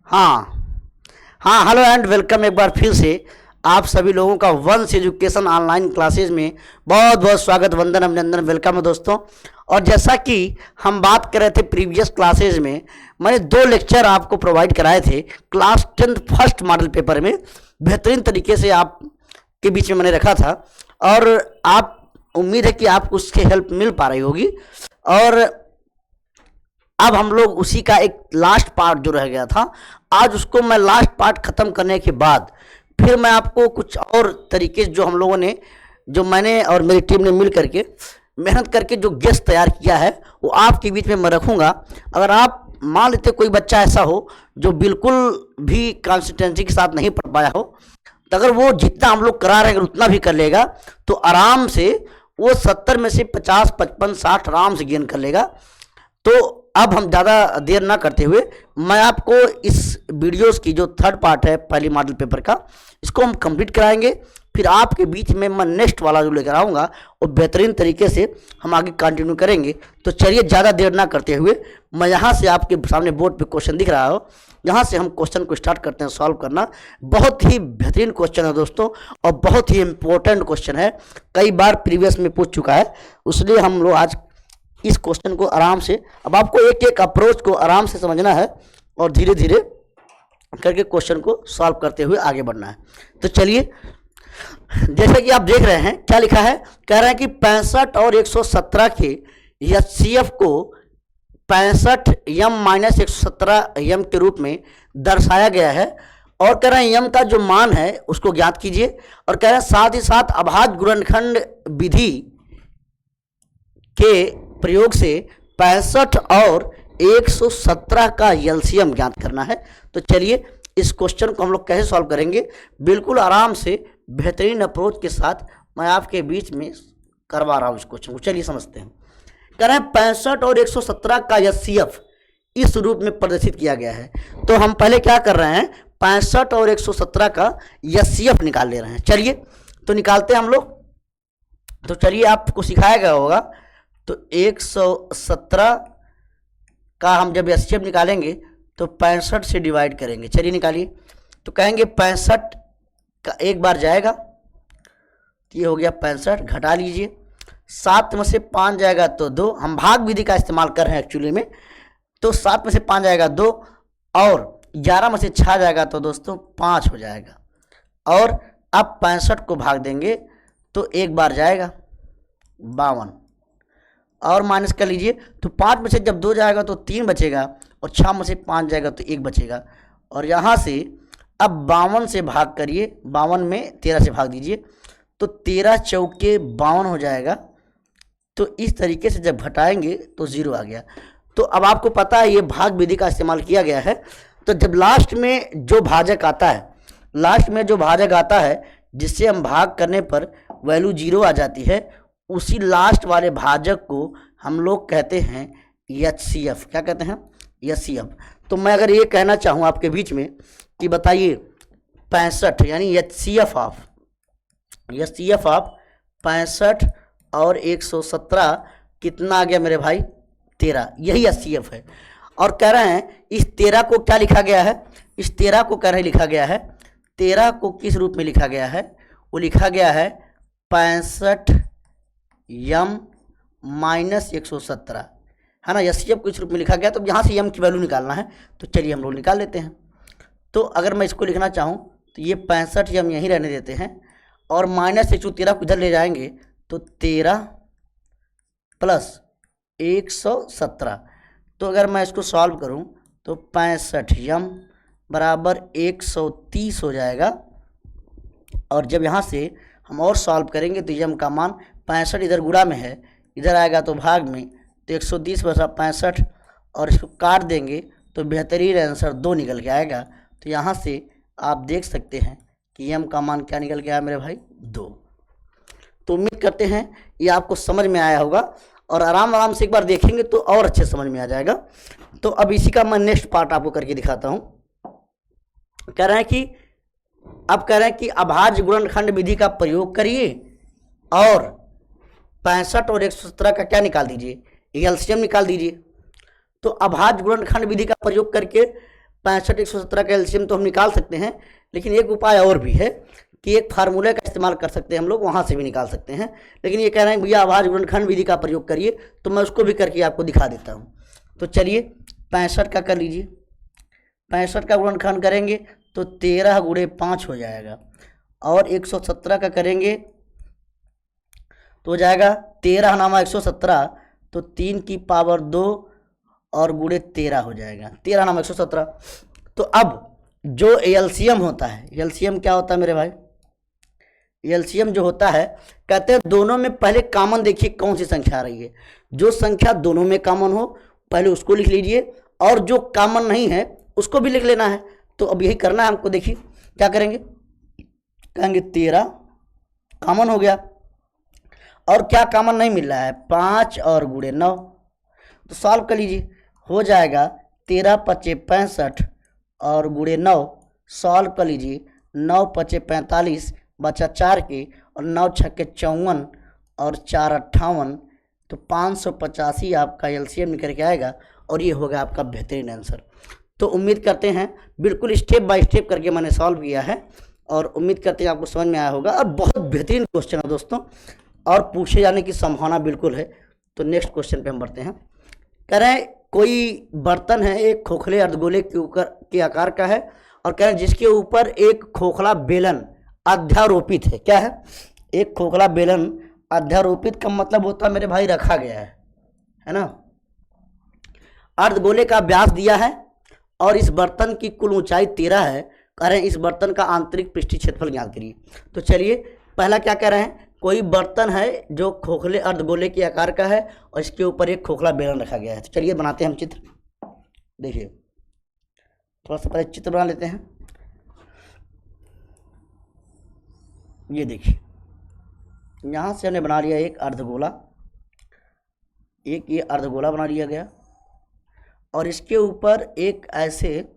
हाँ हाँ, hello and welcome एक बार फिर से आप सभी लोगों का वंश एजुकेशन ऑनलाइन क्लासेस में बहुत बहुत स्वागत, वंदन, अभिनंदन, वेलकम है दोस्तों। और जैसा कि हम बात कर रहे थे प्रीवियस क्लासेज में, मैंने 2 लेक्चर आपको प्रोवाइड कराए थे class 10th first model paper में। बेहतरीन तरीके से आप के बीच में मैंने रखा था और आप उम्मीद है कि आपको उसकी हेल्प मिल पा रही होगी। और अब हम लोग उसी का एक लास्ट पार्ट जो रह गया था, आज उसको मैं लास्ट पार्ट ख़त्म करने के बाद फिर मैं आपको कुछ और तरीके जो हम लोगों ने, जो मैंने और मेरी टीम ने मिल करके मेहनत करके जो गेस्ट तैयार किया है वो आपके बीच में मैं रखूँगा। अगर आप मान लेते कोई बच्चा ऐसा हो जो बिल्कुल भी कंसिस्टेंसी के साथ नहीं पढ़ पाया हो, तो अगर वो जितना हम लोग करा रहे हैं अगर उतना भी कर लेगा तो आराम से वो 70 में से 50, 55, 60 आराम से गेन कर लेगा। तो अब हम ज़्यादा देर ना करते हुए मैं आपको इस वीडियोस की जो थर्ड पार्ट है पहली मॉडल पेपर का, इसको हम कंप्लीट कराएंगे। फिर आपके बीच में मैं नेक्स्ट वाला जो लेकर आऊँगा और बेहतरीन तरीके से हम आगे कंटिन्यू करेंगे। तो चलिए ज़्यादा देर ना करते हुए मैं यहाँ से आपके सामने बोर्ड पे क्वेश्चन दिख रहा हो, यहाँ से हम क्वेश्चन को स्टार्ट करते हैं सॉल्व करना। बहुत ही बेहतरीन क्वेश्चन है दोस्तों और बहुत ही इम्पोर्टेंट क्वेश्चन है, कई बार प्रीवियस में पूछ चुका है, इसलिए हम लोग आज इस क्वेश्चन को आराम से, अब आपको एक एक अप्रोच को आराम से समझना है और धीरे धीरे करके क्वेश्चन को सॉल्व करते हुए आगे बढ़ना है। तो चलिए, जैसे कि आप देख रहे हैं क्या लिखा है, कह रहे हैं कि 65 और 117 के एचसीएफ को 65 m माइनस 117 m के रूप में दर्शाया गया है और कह रहे हैं m का जो मान है उसको ज्ञात कीजिए। और कह रहे हैं साथ ही साथ अभाज्य गुणनखंड विधि के प्रयोग से 65 और 117 का एलसीएम ज्ञात करना है। तो चलिए इस क्वेश्चन को हम लोग कैसे सॉल्व करेंगे, बिल्कुल आराम से बेहतरीन अप्रोच के साथ मैं आपके बीच में करवा रहा हूँ इस क्वेश्चन को। चलिए समझते हैं। कह रहे हैं 65 और 117 का एचसीएफ इस रूप में प्रदर्शित किया गया है। तो हम पहले क्या कर रहे हैं, 65 और 117 का एचसीएफ निकाल ले रहे हैं। चलिए तो निकालते हैं हम लोग। तो चलिए आपको सिखाया गया होगा, तो 117 का हम जब एचसीएफ निकालेंगे तो 65 से डिवाइड करेंगे। चलिए निकालिए। तो कहेंगे 65 का एक बार जाएगा, ये हो गया 65, घटा लीजिए, 7 में से 5 जाएगा तो 2, हम भाग विधि का इस्तेमाल कर रहे हैं एक्चुअली में। तो 7 में से 5 जाएगा 2 और 11 में से 6 जाएगा तो दोस्तों 5 हो जाएगा। और अब 65 को भाग देंगे तो एक बार जाएगा 52 और माइनस कर लीजिए। तो 5 में से जब 2 जाएगा तो 3 बचेगा और 6 में से 5 जाएगा तो 1 बचेगा। और यहाँ से अब 52 से भाग करिए, 52 में 13 से भाग दीजिए तो 13 चौके 52 हो जाएगा। तो इस तरीके से जब घटाएंगे तो 0 आ गया। तो अब आपको पता है ये भाग विधि का इस्तेमाल किया गया है। तो जब लास्ट में जो भाजक आता है, लास्ट में जो भाजक आता है जिससे हम भाग करने पर वैल्यू 0 आ जाती है, उसी लास्ट वाले भाजक को हम लोग कहते हैं एचसीएफ। क्या कहते हैं? एचसीएफ। तो मैं अगर ये कहना चाहूँ आपके बीच में कि बताइए 65 यानी एचसीएफ ऑफ 65 और 117 कितना आ गया मेरे भाई? 13। यही एचसीएफ है। और कह रहे हैं इस 13 को क्या लिखा गया है, इस 13 को कह रहे लिखा गया है, 13 को किस रूप में लिखा गया है? वो लिखा गया है 65 m माइनस 117, है ना। एचसीएफ को इस रूप में लिखा गया। तो यहाँ से m की वैल्यू निकालना है, तो चलिए हम लोग निकाल लेते हैं। तो अगर मैं इसको लिखना चाहूँ तो ये 65 m यहीं रहने देते हैं और माइनस 113 को इधर ले जाएंगे तो 13 प्लस 117। तो अगर मैं इसको सॉल्व करूँ तो 65 m बराबर 130 हो जाएगा। और जब यहाँ से हम और सॉल्व करेंगे तो m का मान 65 इधर गुणा में है, इधर आएगा तो भाग में, तो 130 बसा 65 और इसको काट देंगे तो बेहतरीन आंसर 2 निकल के आएगा। तो यहाँ से आप देख सकते हैं कि m का मान क्या निकल के आया मेरे भाई? 2। तो उम्मीद करते हैं ये आपको समझ में आया होगा और आराम से एक बार देखेंगे तो और अच्छे समझ में आ जाएगा। तो अब इसी का मैं नेक्स्ट पार्ट आपको करके दिखाता हूँ। कह रहे हैं कि अब कह रहे हैं कि अभाज्य गुणनखंड विधि का प्रयोग करिए और 65 और 117 का क्या निकाल दीजिए? एलसीएम निकाल दीजिए। तो अभाज्य गुणनखंड विधि का प्रयोग करके 65 117 का एलसीएम तो हम निकाल सकते हैं, लेकिन एक उपाय और भी है कि एक फार्मूले का इस्तेमाल कर सकते हैं हम लोग, वहाँ से भी निकाल सकते हैं। लेकिन ये कह रहे हैं भैया आभाज्य गुणनखंड विधि का प्रयोग करिए, तो मैं उसको भी करके आपको दिखा देता हूँ। तो चलिए 65 का कर लीजिए। 65 का गुणनखंड करेंगे तो 13 गुणे 5 हो जाएगा, और 117 का करेंगे तो हो जाएगा 13 नामा 117, तो 3 की पावर 2 और गुणे 13 हो जाएगा, 13 नामा 117। तो अब जो एलसीएम होता है, एलसीएम क्या होता है मेरे भाई, एलसीएम जो होता है, कहते हैं दोनों में पहले कॉमन देखिए कौन सी संख्या आ रही है। जो संख्या दोनों में कॉमन हो पहले उसको लिख लीजिए, और जो कॉमन नहीं है उसको भी लिख लेना है। तो अब यही करना है हमको। देखिए क्या करेंगे, कहेंगे 13 कॉमन हो गया, और क्या कॉमन नहीं मिल रहा है, 5 और गुणे 9। तो सॉल्व कर लीजिए, हो जाएगा 13 पचे 65 और गुणे 9, सॉल्व कर लीजिए, 9 पचे 45 बचा 4 के, और 9 छक्के 54 और 4 58, तो 585 आपका एलसीएम निकल के आएगा, और ये होगा आपका बेहतरीन आंसर। तो उम्मीद करते हैं बिल्कुल स्टेप बाय स्टेप करके मैंने सॉल्व किया है, और उम्मीद करते हैं आपको समझ में आया होगा। और बहुत बेहतरीन क्वेश्चन है दोस्तों, और पूछे जाने की संभावना बिल्कुल है। तो नेक्स्ट क्वेश्चन पे हम बढ़ते हैं। कह रहे हैं कोई बर्तन है, एक खोखले अर्धगोले के आकार का है, और कह रहे हैं जिसके ऊपर एक खोखला बेलन अध्यारोपित है। क्या है, एक खोखला बेलन अध्यारोपित का मतलब होता है मेरे भाई रखा गया है ना। अर्धगोले का व्यास दिया है, और इस बर्तन की कुल ऊंचाई 13 है। कह रहे हैं इस बर्तन का आंतरिक पृष्ठीय क्षेत्रफल ज्ञात करिए। तो चलिए पहला क्या कह रहे हैं, कोई बर्तन है जो खोखले अर्धगोले के आकार का है, और इसके ऊपर एक खोखला बेलन रखा गया है। तो चलिए बनाते हैं हम चित्र। देखिए थोड़ा सा पहले चित्र बना लेते हैं। ये देखिए यहाँ से हमने बना लिया एक अर्धगोला, एक ये अर्धगोला बना लिया गया, और इसके ऊपर एक ऐसे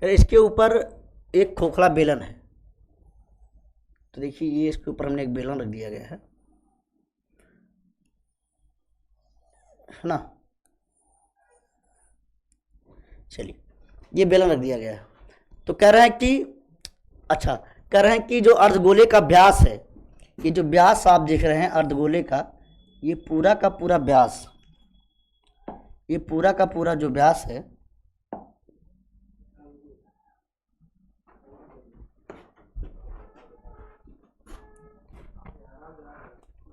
इसके ऊपर एक खोखला बेलन है। तो देखिए ये इसके ऊपर हमने एक बेलन रख दिया गया है ना। चलिए ये बेलन रख दिया गया है। तो कह रहे हैं कि अच्छा, कह रहे हैं कि जो अर्धगोले का व्यास है, ये जो व्यास आप देख रहे हैं अर्धगोले का, ये पूरा का पूरा व्यास, ये पूरा का पूरा जो व्यास है,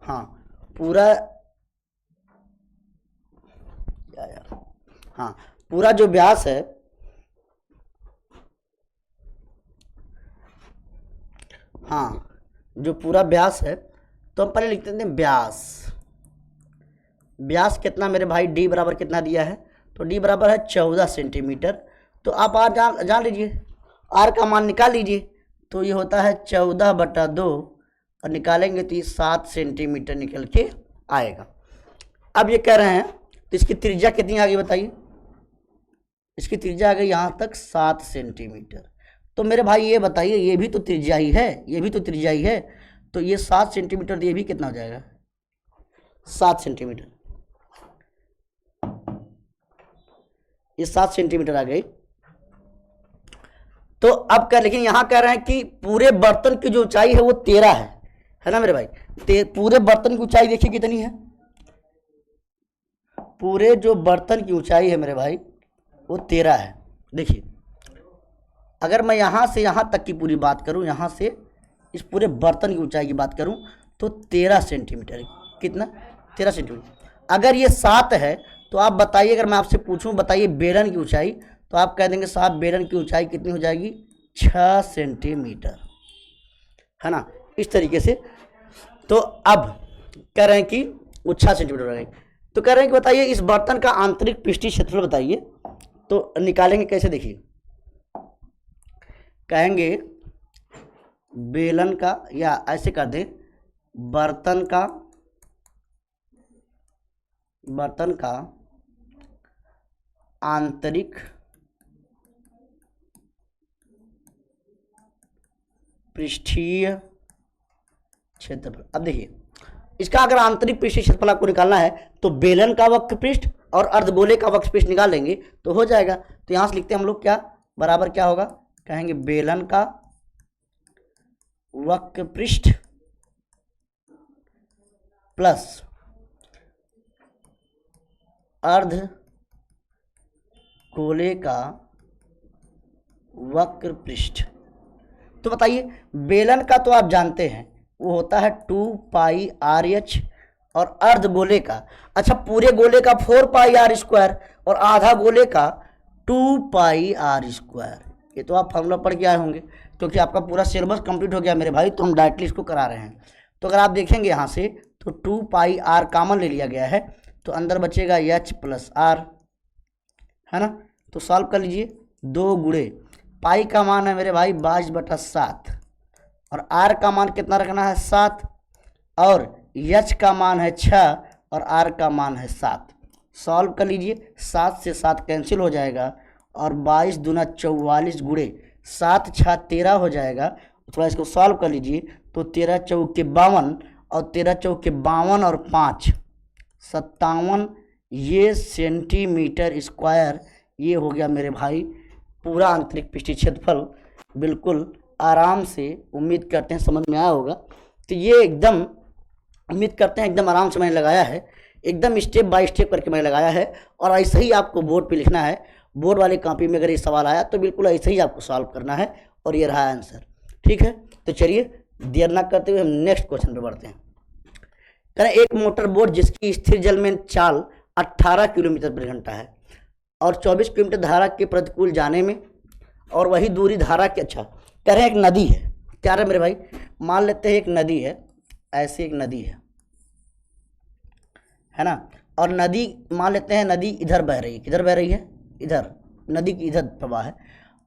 हाँ पूरा, यार हाँ पूरा जो व्यास है, हाँ जो पूरा व्यास है, तो हम पहले लिखते हैं व्यास। व्यास कितना मेरे भाई, डी बराबर कितना दिया है, तो डी बराबर है 14 सेंटीमीटर। तो आप आर जान लीजिए, आर का मान निकाल लीजिए। तो ये होता है 14/2, और निकालेंगे तो ये 7 सेंटीमीटर निकल के आएगा। अब ये कह रहे हैं तो इसकी त्रिज्या कितनी आ गई बताइए, इसकी त्रिज्या आ गई यहाँ तक 7 सेंटीमीटर। तो मेरे भाई ये बताइए, ये भी तो त्रिज्या ही है, ये भी तो त्रिज्या ही है। तो ये 7 सेंटीमीटर, ये भी कितना हो जाएगा, 7 सेंटीमीटर, ये 7 सेंटीमीटर आ गई। तो अब क्या, लेकिन यहाँ कह रहे हैं कि पूरे बर्तन की जो ऊंचाई है वो 13 है ना मेरे भाई। पूरे बर्तन की ऊंचाई देखिए कितनी है, पूरे जो बर्तन की ऊंचाई है मेरे भाई वो 13 है। देखिए अगर मैं यहाँ से यहाँ तक की पूरी बात करूँ, यहाँ से इस पूरे बर्तन की ऊंचाई की बात करूँ, तो 13 सेंटीमीटर, कितना, 13 सेंटीमीटर। अगर ये 7 है तो आप बताइए, अगर मैं आपसे पूछूं बताइए बेलन की ऊंचाई, तो आप कह देंगे साहब बेलन की ऊंचाई कितनी हो जाएगी, 6 सेंटीमीटर, है ना, इस तरीके से। तो अब कह रहे हैं कि वो 6 सेंटीमीटर हो जाएगी। तो कह रहे हैं कि बताइए इस बर्तन का आंतरिक पृष्ठीय क्षेत्रफल बताइए। तो निकालेंगे कैसे, देखिए कहेंगे बेलन का, या ऐसे कर दें बर्तन का आंतरिक पृष्ठीय क्षेत्रफल। अब देखिए इसका अगर आंतरिक पृष्ठीय क्षेत्रफल आपको निकालना है तो बेलन का वक्र पृष्ठ और अर्धगोले का वक्र पृष्ठ निकालेंगे तो हो जाएगा। तो यहां से लिखते हैं हम लोग क्या बराबर क्या होगा, कहेंगे बेलन का वक्र पृष्ठ प्लस अर्धगोले का वक्र पृष्ठ। तो बताइए बेलन का तो आप जानते हैं वो होता है 2πr/h और अर्धगोले का, अच्छा पूरे गोले का 4πr² और आधा गोले का 2πr²। ये तो आप फॉर्मूला पढ़ के आए होंगे क्योंकि आपका पूरा सिलेबस कंप्लीट हो गया मेरे भाई, तो हम डायरेक्टली इसको करा रहे हैं। तो अगर आप देखेंगे यहाँ से तो 2πr कॉमन ले लिया गया है तो अंदर बचेगा h + r, है ना। तो सॉल्व कर लीजिए, 2 गुणे पाई का मान है मेरे भाई 22/7 और r का मान कितना रखना है 7 और h का मान है 6 और r का मान है 7। सॉल्व कर लीजिए, 7 से 7 कैंसिल हो जाएगा और 22 दूना 44 गुणे 7 6 13 हो जाएगा। थोड़ा इसको सॉल्व कर लीजिए तो 13 चौके 52 और 13 चौके 52 और 5 57 ये सेंटीमीटर स्क्वायर। ये हो गया मेरे भाई पूरा आंतरिक पृष्ठीय क्षेत्रफल। बिल्कुल आराम से, उम्मीद करते हैं समझ में आया होगा। तो ये एकदम उम्मीद करते हैं एकदम आराम से मैंने लगाया है, एकदम स्टेप बाय स्टेप करके मैंने लगाया है और ऐसे ही आपको बोर्ड पे लिखना है। बोर्ड वाली कॉपी में अगर ये सवाल आया तो बिल्कुल ऐसे ही आपको सॉल्व करना है और ये रहा आंसर, ठीक है। तो चलिए देर ना करते हुए हम नेक्स्ट क्वेश्चन पे बढ़ते हैं। करें एक मोटर बोट जिसकी स्थिर जल में चाल 18 किलोमीटर प्रति घंटा है और 24 किलोमीटर धारा के प्रतिकूल जाने में और वही दूरी धारा के, अच्छा कह रहे हैं एक नदी है, क्या है मेरे भाई, मान लेते हैं एक नदी है, ऐसे एक नदी है ना। और नदी मान लेते हैं नदी इधर बह रही है, किधर बह रही है, इधर, नदी की इधर प्रवाह है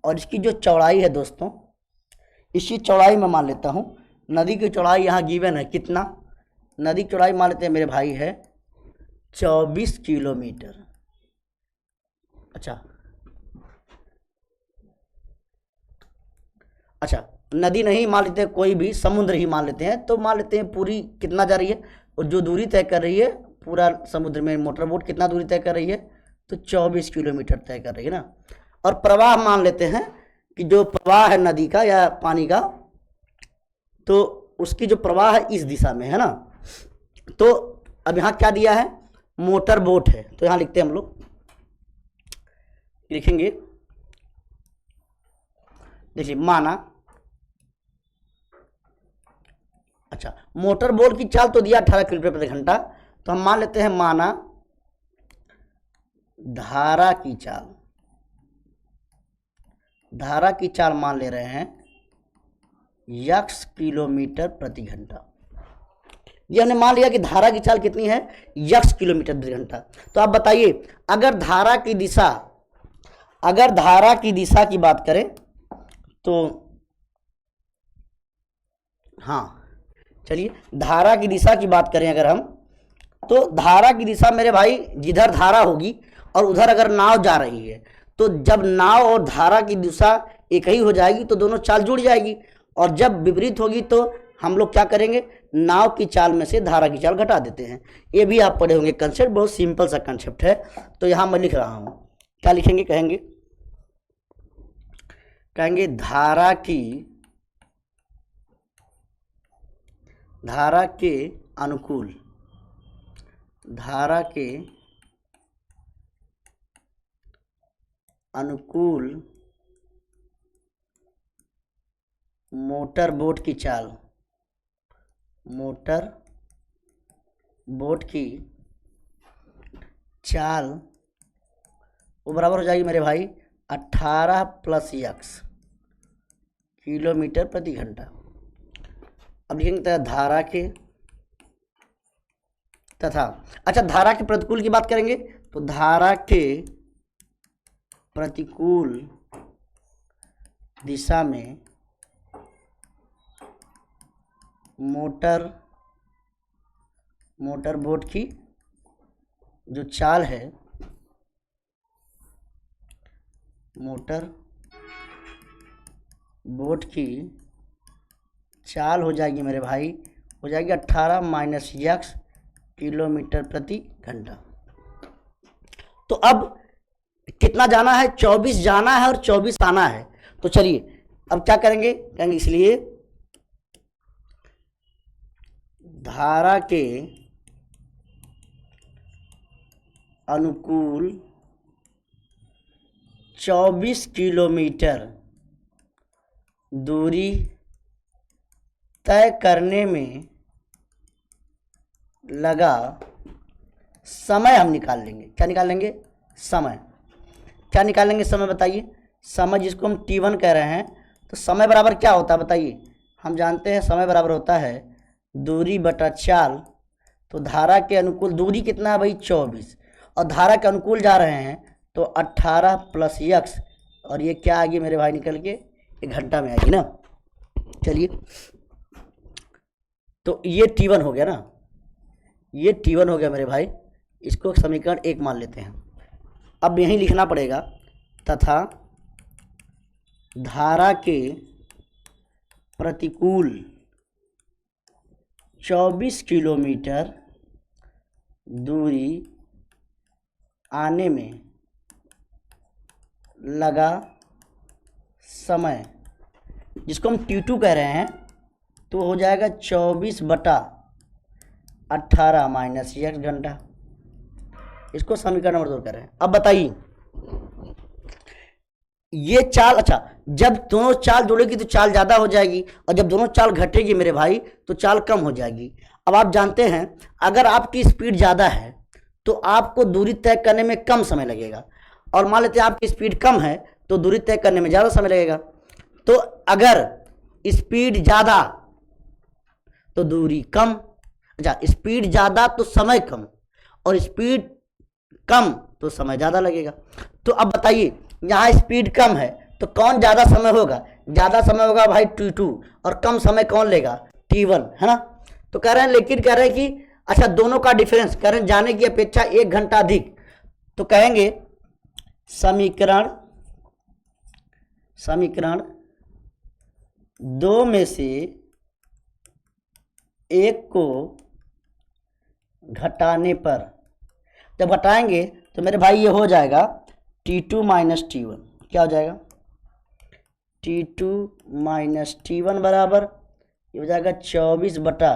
और इसकी जो चौड़ाई है दोस्तों, इसी चौड़ाई में मान लेता हूँ नदी की चौड़ाई यहाँ गिवन है कितना, नदी की चौड़ाई मान लेते हैं मेरे भाई है 24 किलोमीटर। अच्छा नदी नहीं मान लेते हैं, कोई भी समुद्र ही मान लेते हैं, तो मान लेते हैं पूरी कितना जा रही है और जो दूरी तय कर रही है पूरा समुद्र में मोटर बोट कितना दूरी तय कर रही है, तो 24 किलोमीटर तय कर रही है ना। और प्रवाह मान लेते हैं कि जो प्रवाह है नदी का या पानी का, तो उसकी जो प्रवाह है इस दिशा में है ना। तो अब यहाँ क्या दिया है, मोटर बोट है, तो यहाँ लिखते हैं हम लोग, लिखेंगे देखिए माना, अच्छा मोटर बोट की चाल तो दिया 18 किलोमीटर प्रति घंटा, तो हम मान लेते हैं माना धारा की चाल, धारा की चाल मान ले रहे हैं x किलोमीटर प्रति घंटा। ये हमने मान लिया कि धारा की चाल कितनी है x किलोमीटर प्रति घंटा। तो आप बताइए अगर धारा की दिशा, अगर धारा की दिशा की बात करें तो हाँ चलिए धारा की दिशा की बात करें अगर हम, तो धारा की दिशा मेरे भाई जिधर धारा होगी और उधर अगर नाव जा रही है, तो जब नाव और धारा की दिशा एक ही हो जाएगी तो दोनों चाल जुड़ जाएगी, और जब विपरीत होगी तो हम लोग क्या करेंगे, नाव की चाल में से धारा की चाल घटा देते हैं। ये भी आप पढ़े होंगे कंसेप्ट, बहुत सिंपल सा कंसेप्ट है। तो यहाँ मैं लिख रहा हूँ, क्या लिखेंगे, कहेंगे धारा के अनुकूल, धारा के अनुकूल मोटर बोट की चाल, मोटर बोट की चाल वो बराबर हो जाएगी मेरे भाई 18 + x किलोमीटर प्रति घंटा। अब लिखेंगे धारा के तथा, अच्छा धारा के प्रतिकूल की बात करेंगे तो धारा के प्रतिकूल दिशा में मोटर बोट की जो चाल है, मोटर बोट की चाल हो जाएगी मेरे भाई हो जाएगी 18 माइनस यक्स किलोमीटर प्रति घंटा। तो अब कितना जाना है, 24 जाना है और 24 आना है। तो चलिए अब क्या करेंगे, कहेंगे इसलिए धारा के अनुकूल 24 किलोमीटर दूरी तय करने में लगा समय हम निकाल लेंगे। क्या निकाल लेंगे, समय। क्या निकालेंगे समय, बताइए। समय जिसको हम t1 कह रहे हैं, तो समय बराबर क्या होता है बताइए। हम जानते हैं समय बराबर होता है दूरी बटा चाल। तो धारा के अनुकूल दूरी कितना है भाई, 24, और धारा के अनुकूल जा रहे हैं तो 18 प्लस यक्स, और ये क्या आ गई मेरे भाई निकल के, एक घंटा में आएगी ना। चलिए तो ये t1 हो गया ना, ये t1 हो गया मेरे भाई। इसको समीकरण 1 मान लेते हैं। अब यहीं लिखना पड़ेगा तथा धारा के प्रतिकूल 24 किलोमीटर दूरी आने में लगा समय, जिसको हम t2 कह रहे हैं, तो हो जाएगा 24 बटा 18 माइनस यक्स घंटा। इसको समीकरण नंबर 2 कर रहे हैं। अब बताइए ये चाल, अच्छा जब दोनों चाल जुड़ेगी तो चाल ज़्यादा हो जाएगी, और जब दोनों चाल घटेगी मेरे भाई तो चाल कम हो जाएगी। अब आप जानते हैं अगर आपकी स्पीड ज़्यादा है तो आपको दूरी तय करने में कम समय लगेगा, और मान लेते हैं आपकी स्पीड कम है तो दूरी तय करने में ज़्यादा समय लगेगा। तो अगर स्पीड ज़्यादा तो दूरी कम, अच्छा स्पीड ज़्यादा तो समय कम, और स्पीड कम तो समय ज़्यादा लगेगा। तो अब बताइए यहाँ स्पीड कम है तो कौन ज़्यादा समय होगा, ज़्यादा समय होगा भाई t2, और कम समय कौन लेगा, t1, है ना। तो कह रहे हैं, लेकिन कह रहे हैं कि अच्छा दोनों का डिफरेंस कह रहे हैं जाने की अपेक्षा 1 घंटा अधिक। तो कहेंगे समीकरण 2 में से एक को घटाने पर, जब घटाएंगे तो मेरे भाई ये हो जाएगा t2 माइनस t1। क्या हो जाएगा, t2 माइनस t1 बराबर ये हो जाएगा 24 बटा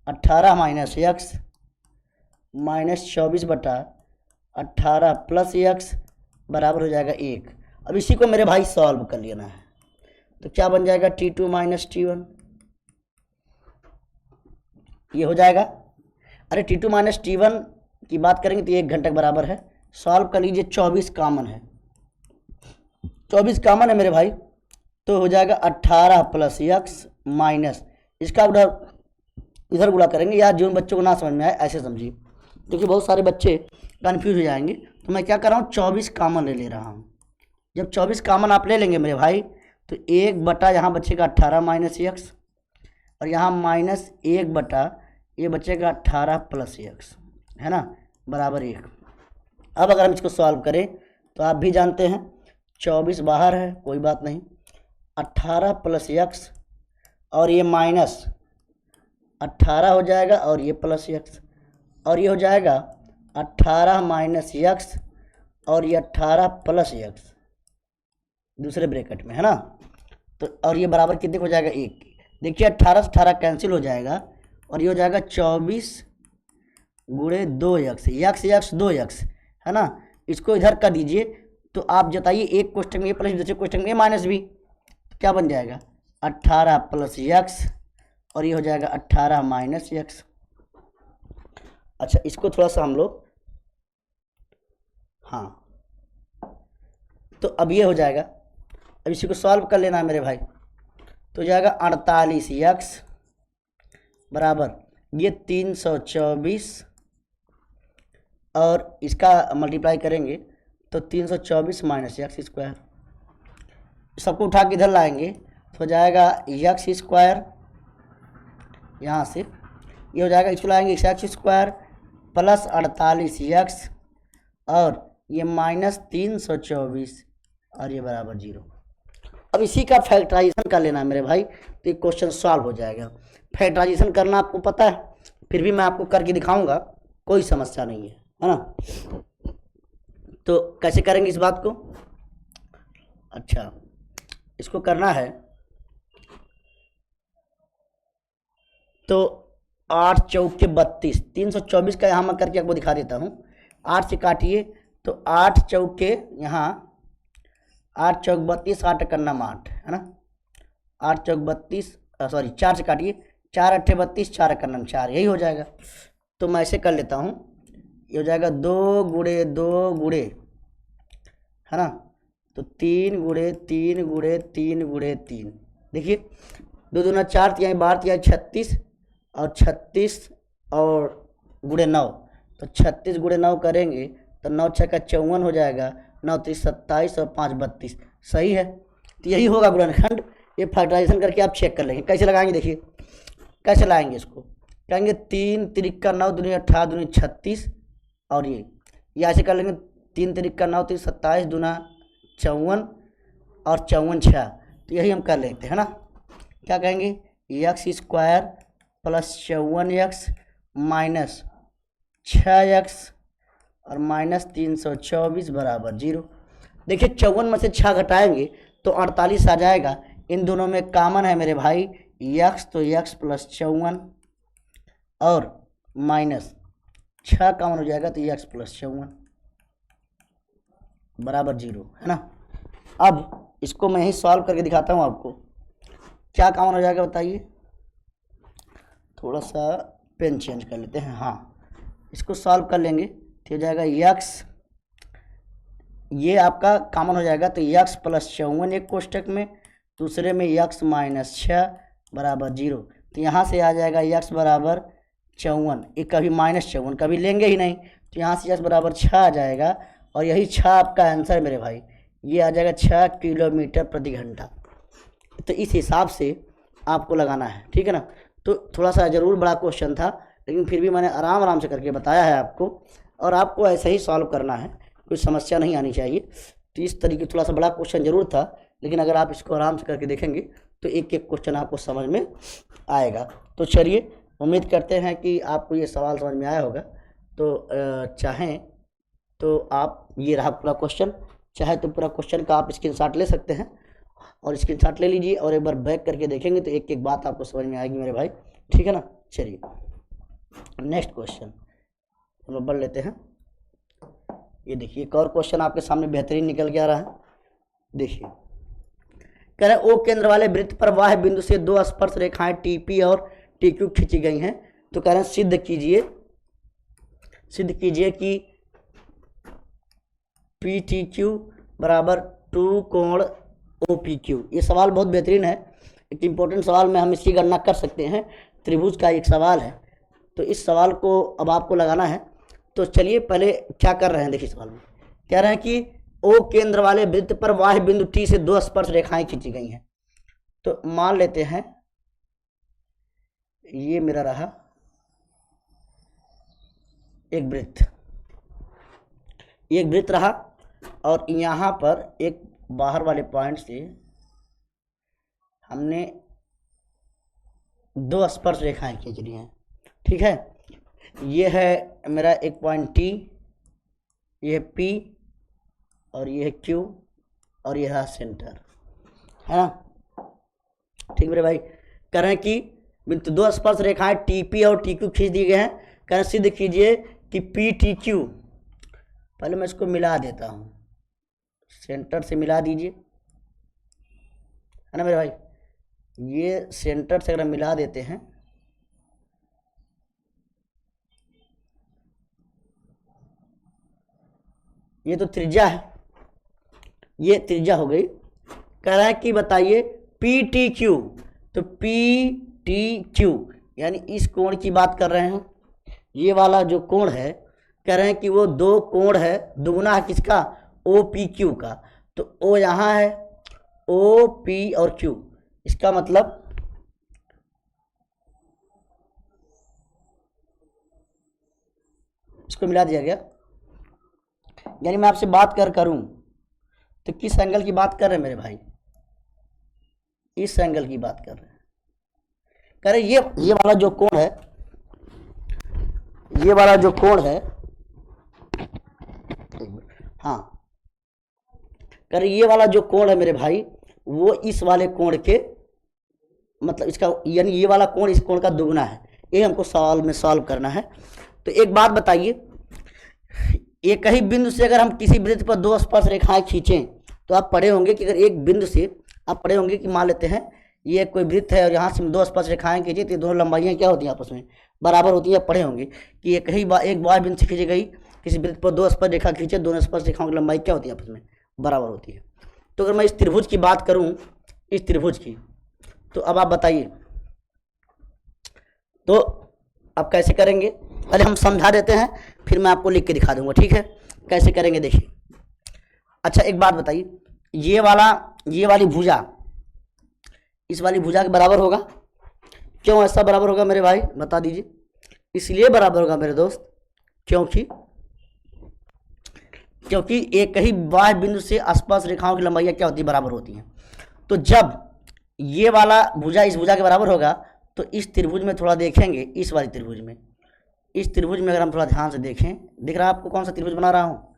18 माइनस यक्स माइनस 24 बटा 18 प्लस यक्स बराबर हो जाएगा 1। अब इसी को मेरे भाई सॉल्व कर लेना है। तो क्या बन जाएगा t2 माइनस t1, ये हो जाएगा। अरे t2 माइनस t1 की बात करेंगे तो 1 घंटे के बराबर है। सॉल्व कर लीजिए, 24 कॉमन है, 24 कॉमन है मेरे भाई, तो हो जाएगा 18 प्लस यक्स माइनस, इसका इधर गुणा करेंगे। यार जिन बच्चों को ना समझ में आए ऐसे समझिए, क्योंकि बहुत सारे बच्चे कन्फ्यूज हो जाएंगे। तो मैं क्या कर रहा हूँ, 24 कॉमन ले रहा हूँ। जब 24 कॉमन आप ले लेंगे मेरे भाई तो 1 बटा यहाँ बचेगा 18 माइनस यक्स, और यहाँ माइनस 1 बटा ये बचेगा 18 प्लस यक्स, है ना, बराबर 1। अब अगर हम इसको सॉल्व करें तो आप भी जानते हैं 24 बाहर है, कोई बात नहीं, 18 प्लस यक्स और ये माइनस 18 हो जाएगा, और ये प्लस यक्स, और ये हो जाएगा 18 माइनस यक्स और ये 18 प्लस यक्स दूसरे ब्रैकेट में, है ना। तो और ये बराबर कितने हो जाएगा, 1। देखिए 18 से 18 कैंसिल हो जाएगा, और ये हो जाएगा 24 गुणे 2 यक्स, यक्स यक्स 2 यक्स, है ना। इसको इधर कर दीजिए तो आप जताइए, एक क्वेश्चन में ए प्लस, दूसरे क्वेश्चन में ए माइनस बी, क्या बन जाएगा 18 प्लस यक्स, और ये हो जाएगा 18 माइनस यक्स। अच्छा इसको थोड़ा सा हम लोग, हाँ तो अब ये हो जाएगा। अब इसी को सॉल्व कर लेना है मेरे भाई, तो हो जाएगा 48 यक्स बराबर ये 324, और इसका मल्टीप्लाई करेंगे तो 324 माइनस यक्स स्क्वायर, सबको उठा के इधर लाएंगे तो हो जाएगा यक्स स्क्वायर, यहाँ से ये हो जाएगा, इसको लाएंगे यक्स स्क्वायर प्लस 48 यक्स और ये माइनस 324, और ये बराबर 0। अब इसी का फैक्टराइजेशन कर लेना है मेरे भाई, तो ये क्वेश्चन सॉल्व हो जाएगा। फैक्टराइजेशन करना आपको पता है, फिर भी मैं आपको करके दिखाऊंगा, कोई समस्या नहीं है ना। तो कैसे करेंगे इस बात को? अच्छा, इसको करना है तो 8 चौके 32, 324 का यहाँ मैं करके आपको दिखा देता हूँ। 8 से काटिए तो 8 चौके यहाँ 8 चौक 32, 8 करना 8 है ना, 8 चौक 32, सॉरी 4 से काटिए, 4 अट्ठे 32, 4 करना 4, यही हो जाएगा। तो मैं ऐसे कर लेता हूँ, ये हो जाएगा 2 गुणे 2 गुणे है ना, तो 3 गुणे 3 गुणे 3 गुणे 3, देखिए 2 दूना 4, 3 12, 3 36, और 36 और गुणे 9, तो 36 गुणे 9 करेंगे तो 9 6 का 54 हो जाएगा, 9 3 27 और 5 32, सही है। तो यही होगा गुणनखंड। ये फैक्टराइजेशन करके आप चेक कर लेंगे। कैसे लगाएंगे, देखिए कैसे लाएंगे इसको। कहेंगे 3 तिरिक 9 दूनी 18 दूनी 36, और ये ऐसे कर लेंगे 3 तिरिक 9 3 27 दूना 54 और 54 6, तो यही हम कर लेते हैं ना। क्या कहेंगे, x square plus 54x minus 6x और माइनस 324 बराबर 0। देखिए 54 में से 6 घटाएंगे तो 48 आ जाएगा। इन दोनों में कॉमन है मेरे भाई x, तो x प्लस 54 और माइनस 6 कॉमन हो जाएगा तो x प्लस 54 बराबर 0 है ना। अब इसको मैं ही सॉल्व करके दिखाता हूँ आपको, क्या कॉमन हो जाएगा बताइए। थोड़ा सा पेन चेंज कर लेते हैं, हाँ इसको सॉल्व कर लेंगे तो हो जाएगा x, ये आपका कॉमन हो जाएगा तो x प्लस 54 एक कोष्टक में, दूसरे में x माइनस 6 बराबर 0। तो यहाँ से आ जाएगा x बराबर 54, एक कभी माइनस 54 कभी लेंगे ही नहीं, तो यहाँ से x बराबर 6 आ जाएगा, और यही 6 आपका आंसर मेरे भाई, ये आ जाएगा 6 किलोमीटर प्रति घंटा। तो इस हिसाब से आपको लगाना है, ठीक है ना। तो थोड़ा सा ज़रूर बड़ा क्वेश्चन था, लेकिन फिर भी मैंने आराम आराम से करके बताया है आपको, और आपको ऐसे ही सॉल्व करना है, कोई समस्या नहीं आनी चाहिए। तो इस तरीके थोड़ा सा बड़ा क्वेश्चन ज़रूर था, लेकिन अगर आप इसको आराम से करके देखेंगे तो एक एक क्वेश्चन आपको समझ में आएगा। तो चलिए, उम्मीद करते हैं कि आपको ये सवाल समझ में आया होगा। तो चाहें तो आप, ये रहा पूरा क्वेश्चन, चाहे तो पूरा क्वेश्चन का आप स्क्रीनशॉट ले सकते हैं, और स्क्रीनशॉट ले लीजिए और एक बार बैक करके देखेंगे तो एक एक बात आपको समझ में आएगी मेरे भाई, ठीक है ना। चलिए नेक्स्ट क्वेश्चन हम बढ़ लेते हैं। ये देखिए एक और क्वेश्चन आपके सामने बेहतरीन निकल के आ रहा है। देखिए कह रहे ओ केंद्र वाले वृत्त पर वाह्य बिंदु से 2 स्पर्श रेखाएं टीपी और टीक्यू खींची गई हैं। तो कह रहे हैं सिद्ध कीजिए कि पी टी क्यू बराबर 2 कोण ओ पी क्यू। ये सवाल बहुत बेहतरीन है, एक इम्पोर्टेंट सवाल में हम इसकी गणना कर सकते हैं। त्रिभुज का एक सवाल है, तो इस सवाल को अब आपको लगाना है। तो चलिए पहले क्या कर रहे हैं, देखिए सवाल में कह रहे हैं कि ओ केंद्र वाले वृत्त पर वाह्य बिंदु टी से 2 स्पर्श रेखाएं खींची गई हैं। तो मान लेते हैं ये मेरा रहा एक वृत्त रहा, और यहाँ पर एक बाहर वाले पॉइंट से हमने 2 स्पर्श रेखाएं खींच ली हैं, ठीक है। ये है मेरा एक पॉइंट टी, ये है पी, और ये है क्यू, और ये है सेंटर, है ना। ठीक मेरे भाई, कह रहे हैं कि 2 स्पर्श रेखाएं टी पी और टी क्यू खींच दिए गए हैं। कह रहे हैं सिद्ध कीजिए कि पी टी क्यू, पहले मैं इसको मिला देता हूँ, सेंटर से मिला दीजिए, है ना मेरे भाई। ये सेंटर से अगर मिला देते हैं ये तो त्रिज्या है, ये त्रिज्या हो गई। कह रहा है कि बताइए पी टी क्यू, तो पी टी क्यू यानी इस कोण की बात कर रहे हैं। ये वाला जो कोण है कह रहे हैं कि वो 2 कोण है, दुगुना है किसका, ओ पी क्यू का। तो ओ यहाँ है, ओ पी और क्यू, इसका मतलब इसको मिला दिया गया। यानी मैं आपसे बात करूं तो किस एंगल की बात कर रहे हैं मेरे भाई, इस एंगल की बात कर रहे हैं। कह रहे ये वाला जो कोण है, ये वाला जो कोण है, हाँ, कह रहे ये वाला जो कोण है मेरे भाई, वो इस वाले कोण के मतलब इसका यानी ये वाला कोण इस कोण का दुगना है। ये हमको सवाल में सॉल्व करना है। तो एक बात बताइए, एक ही बिंदु से अगर हम किसी वृत्त पर दो स्पर्श रेखाएं खींचें, तो आप पढ़े होंगे कि अगर एक बिंदु से आप पढ़े होंगे कि मान लेते हैं ये कोई वृत्त है और यहाँ से हम दो स्पर्श रेखाएं खींचे, तो दोनों लंबाइयाँ क्या होती हैं आपस में बराबर होती है। पढ़े होंगे कि एक बार बिंदु से खींची गई किसी वृत्त पर दो स्पर्श रेखा खींचे, दोनों स्पर्श रेखाओं की लंबाई क्या होती है आपस में बराबर होती है। तो अगर मैं इस त्रिभुज की बात करूँ, इस त्रिभुज की, तो अब आप बताइए, तो अब कैसे करेंगे, पहले हम समझा देते हैं फिर मैं आपको लिख के दिखा दूंगा, ठीक है कैसे करेंगे देखिए। अच्छा एक बात बताइए, ये वाली भुजा इस वाली भुजा के बराबर होगा। क्यों ऐसा बराबर होगा मेरे भाई बता दीजिए। इसलिए बराबर होगा मेरे दोस्त क्योंकि एक ही बाह्य बिंदु से स्पर्श रेखाओं की लंबाइयाँ क्या होती है बराबर होती हैं। तो जब ये वाला भुजा इस भुजा के बराबर होगा, तो इस त्रिभुज में थोड़ा देखेंगे, इस वाली त्रिभुज में, इस त्रिभुज में अगर हम थोड़ा ध्यान से देखें, दिख रहा है आपको कौन सा त्रिभुज बना रहा हूँ,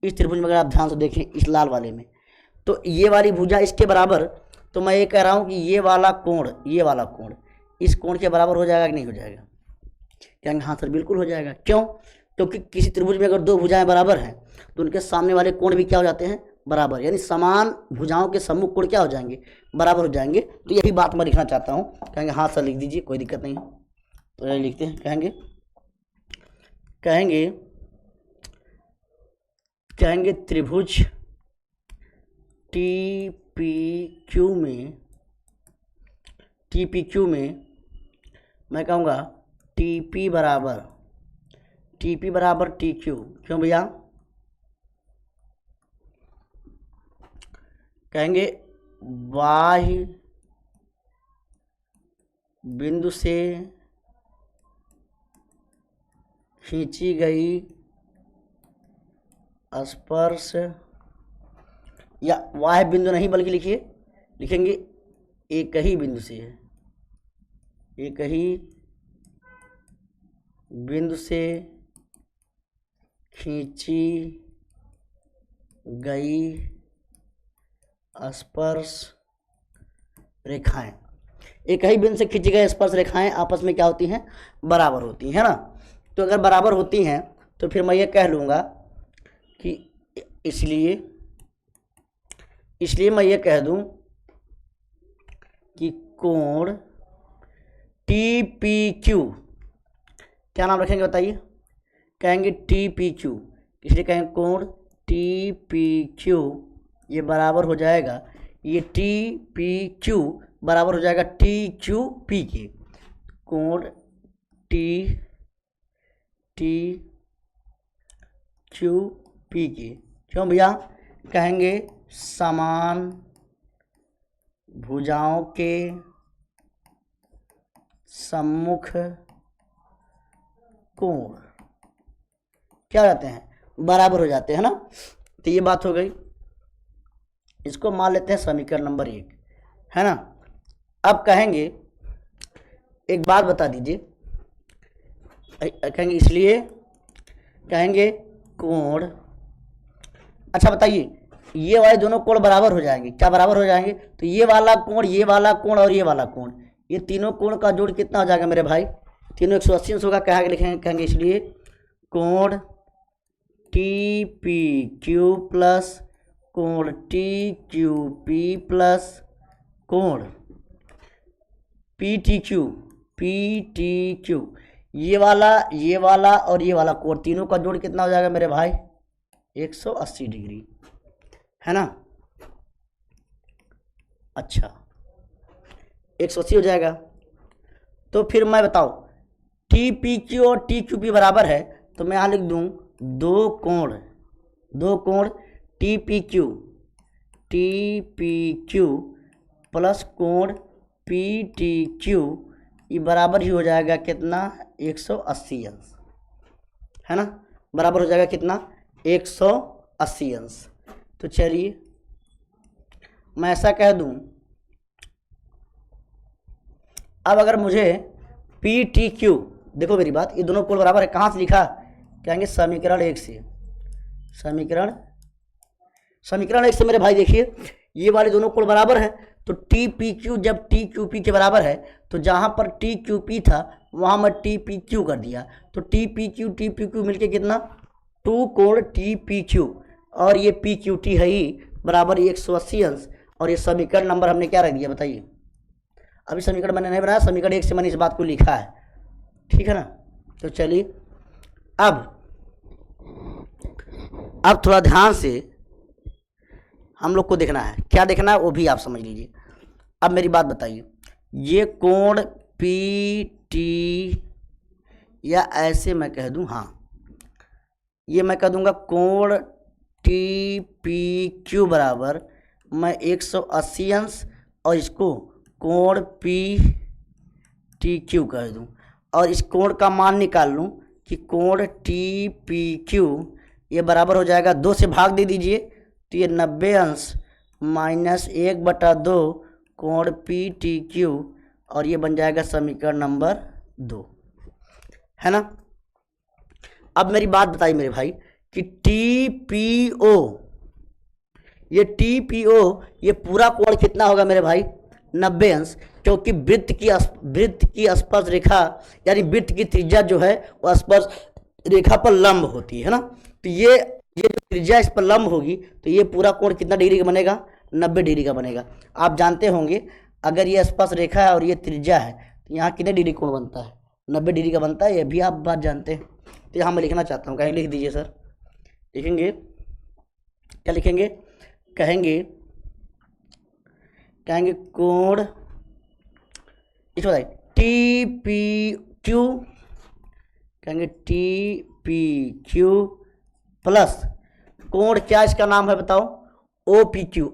इस त्रिभुज में अगर आप ध्यान से देखें इस लाल वाले में, तो ये वाली भुजा इसके बराबर, तो मैं ये कह रहा हूँ कि ये वाला कोण इस कोण के बराबर हो जाएगा कि नहीं हो जाएगा। कहेंगे हाँ सर बिल्कुल हो जाएगा। क्यों? क्योंकि किसी त्रिभुज में अगर दो भुजाएं बराबर हैं तो उनके सामने वाले कोण भी क्या हो जाते हैं बराबर, यानी समान भुजाओं के सम्मुख कोण क्या हो जाएंगे बराबर हो जाएंगे। तो यही बात मैं लिखना चाहता हूँ। कहेंगे हाँ सर लिख दीजिए, कोई दिक्कत नहीं है। तो ये लिखते हैं, कहेंगे त्रिभुज TPQ में मैं कहूँगा TP बराबर TQ। क्यों भैया? कहेंगे बाह्य बिंदु से खींची गई स्पर्श, या बाह्य बिंदु नहीं बल्कि लिखेंगे एक ही बिंदु से, एक ही बिंदु से खींची गई स्पर्श रेखाएं, एक ही बिंदु से खींची गई स्पर्श रेखाएं आपस में क्या होती हैं बराबर होती हैं, है ना। तो अगर बराबर होती हैं तो फिर मैं ये कह लूँगा कि इसलिए मैं ये कह दूं कि कोण TPQ, क्या नाम रखेंगे बताइए? कहेंगे TPQ। इसलिए कहेंगे कोण TPQ ये बराबर हो जाएगा, ये TPQ बराबर हो जाएगा TQP के। कोण TQP के। क्यों भैया? कहेंगे समान भुजाओं के सम्मुख कोण क्या हो जाते हैं बराबर हो जाते हैं ना। तो ये बात हो गई। इसको मान लेते हैं समीकरण नंबर 1, है ना। अब कहेंगे एक बात बता दीजिए, कहेंगे इसलिए कहेंगे कोण, अच्छा बताइए ये वाले दोनों कोण बराबर हो जाएंगे, क्या बराबर हो जाएंगे? तो ये वाला कोण और ये वाला कोण, ये तीनों कोण का जोड़ कितना हो जाएगा मेरे भाई? तीनों 180 होगा। कहेंगे इसलिए कोण TPQ प्लस कोण TQP प्लस कोण PTQ। ये वाला और ये वाला कोण तीनों का जोड़ कितना हो जाएगा मेरे भाई? 180 डिग्री, है ना। अच्छा 180 हो जाएगा। तो फिर मैं बताओ TPQ और TQP बराबर है, तो मैं यहाँ लिख दूँ दो कोण TPQ प्लस कोण PTQ ये बराबर ही हो जाएगा कितना? 180 अंश, है ना। बराबर हो जाएगा कितना? 180 अंश। तो चलिए मैं ऐसा कह दूं, अब अगर मुझे पी टी क्यू, देखो मेरी बात, ये दोनों कोण बराबर है, कहाँ से लिखा, कहेंगे समीकरण 1 से। समीकरण 1 से मेरे भाई देखिए, ये वाले दोनों कोण बराबर है, तो टी पी क्यू जब टी क्यू पी के बराबर है, तो जहाँ पर टी क्यू पी था वहाँ मैं टी पी क्यू कर दिया, तो टी पी क्यू मिलके कितना, 2 कोण टी पी क्यू, और ये पी क्यू टी है ही बराबर 180 अंश, और ये समीकरण नंबर हमने क्या रख दिया बताइए। अभी समीकरण मैंने नहीं बनाया, समीकरण 1 से मैंने इस बात को लिखा है, ठीक है ना। तो चलिए अब थोड़ा ध्यान से हम लोग को देखना है, क्या देखना है वो भी आप समझ लीजिए। अब मेरी बात बताइए, ये कोण पी टी, या ऐसे मैं कह दूं, हाँ ये मैं कह दूंगा कोण टी पी क्यू बराबर मैं 180 अंश, और इसको कोण पी टी क्यू कह दूं, और इस कोण का मान निकाल लूं कि कोण टी पी क्यू ये बराबर हो जाएगा 2 से भाग दे दीजिए, तो ये 90 अंश माइनस 1/2 कोण पी टी क्यू, और ये बन जाएगा समीकरण नंबर 2, है ना। अब मेरी बात बताइए मेरे भाई कि टी पी ओ, ये टी पी ओ ये पूरा कोण कितना होगा मेरे भाई, 90 अंश, क्योंकि वृत्त की स्पर्श रेखा यानी वृत्त की त्रिज्या जो है वो स्पर्श रेखा पर लंब होती है ना। तो ये जो त्रिज्या इस पर लंब होगी तो ये पूरा कोण कितना डिग्री का बनेगा, 90 डिग्री का बनेगा। आप जानते होंगे अगर ये स्पर्श रेखा है और ये त्रिज्या है तो यहाँ कितने डिग्री कोण बनता है, 90 डिग्री का बनता है, ये भी आप बात जानते हैं। तो यहाँ मैं लिखना चाहता हूँ, कहीं लिख दीजिए सर, लिखेंगे क्या लिखेंगे, कहेंगे कोण, इसको बताइए टी पी क्यू, कहेंगे टी पी क्यू प्लस कोण क्या इसका नाम है बताओ, ओ पी क्यू,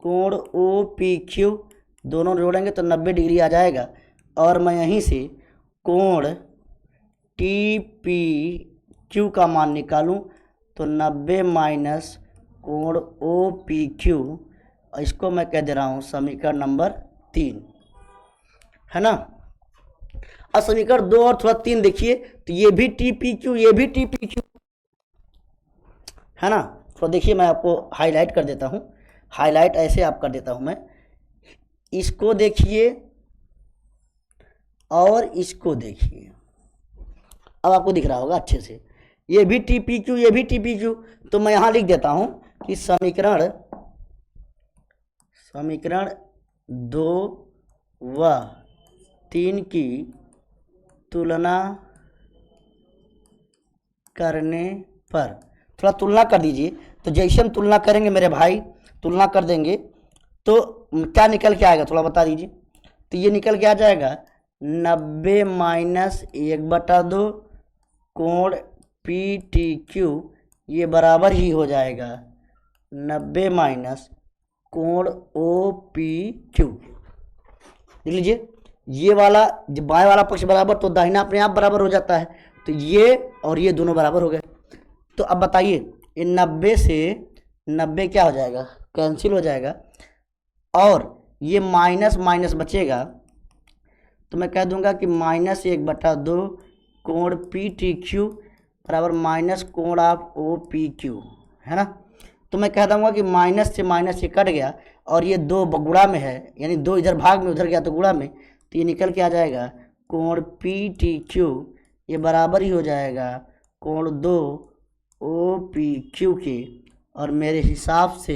कोण ओ पी क्यू दोनों जोड़ेंगे तो 90 डिग्री आ जाएगा, और मैं यहीं से कोण टी पी क्यू का मान निकालूं तो 90 माइनस कोण ओ पी क्यू, इसको मैं कह दे रहा हूँ समीकरण नंबर 3, है ना। अब समीकरण 2 और थोड़ा 3 देखिए, तो ये भी टी पी क्यू, ये भी टी पी क्यू, है ना। तो देखिए मैं आपको हाईलाइट कर देता हूँ, हाईलाइट ऐसे आप कर देता हूँ मैं, इसको देखिए और इसको देखिए, अब आपको दिख रहा होगा अच्छे से, ये भी टी पी क्यू, ये भी टी पी क्यू, तो मैं यहाँ लिख देता हूँ कि समीकरण 2 व 3 की तुलना करने पर, थोड़ा तुलना कर दीजिए, तो जैसे हम तुलना करेंगे मेरे भाई, तुलना कर देंगे तो क्या निकल के आएगा थोड़ा बता दीजिए। तो ये निकल के आ जाएगा 90 माइनस 1/2 कोण पी टी क्यू, ये बराबर ही हो जाएगा 90 माइनस कोण ओ पी क्यू। देख लीजिए ये वाला जब बाएं वाला पक्ष बराबर तो दाहिना अपने आप बराबर हो जाता है, तो ये और ये दोनों बराबर हो गए। तो अब बताइए ये 90 से 90 क्या हो जाएगा, कैंसिल हो जाएगा, और ये माइनस माइनस बचेगा, तो मैं कह दूंगा कि माइनस 1/2 कोण पी टी क्यू बराबर माइनस कोण ऑफ ओ पी क्यू, है ना। तो मैं कह दूंगा कि माइनस से माइनस ये कट गया, और ये 2 गुणा में है, यानी 2 इधर भाग में उधर गया तो गुणा में, तो ये निकल के आ जाएगा कोण पी टी क्यू ये बराबर ही हो जाएगा कोण 2 ओ पी क्यू के। और मेरे हिसाब से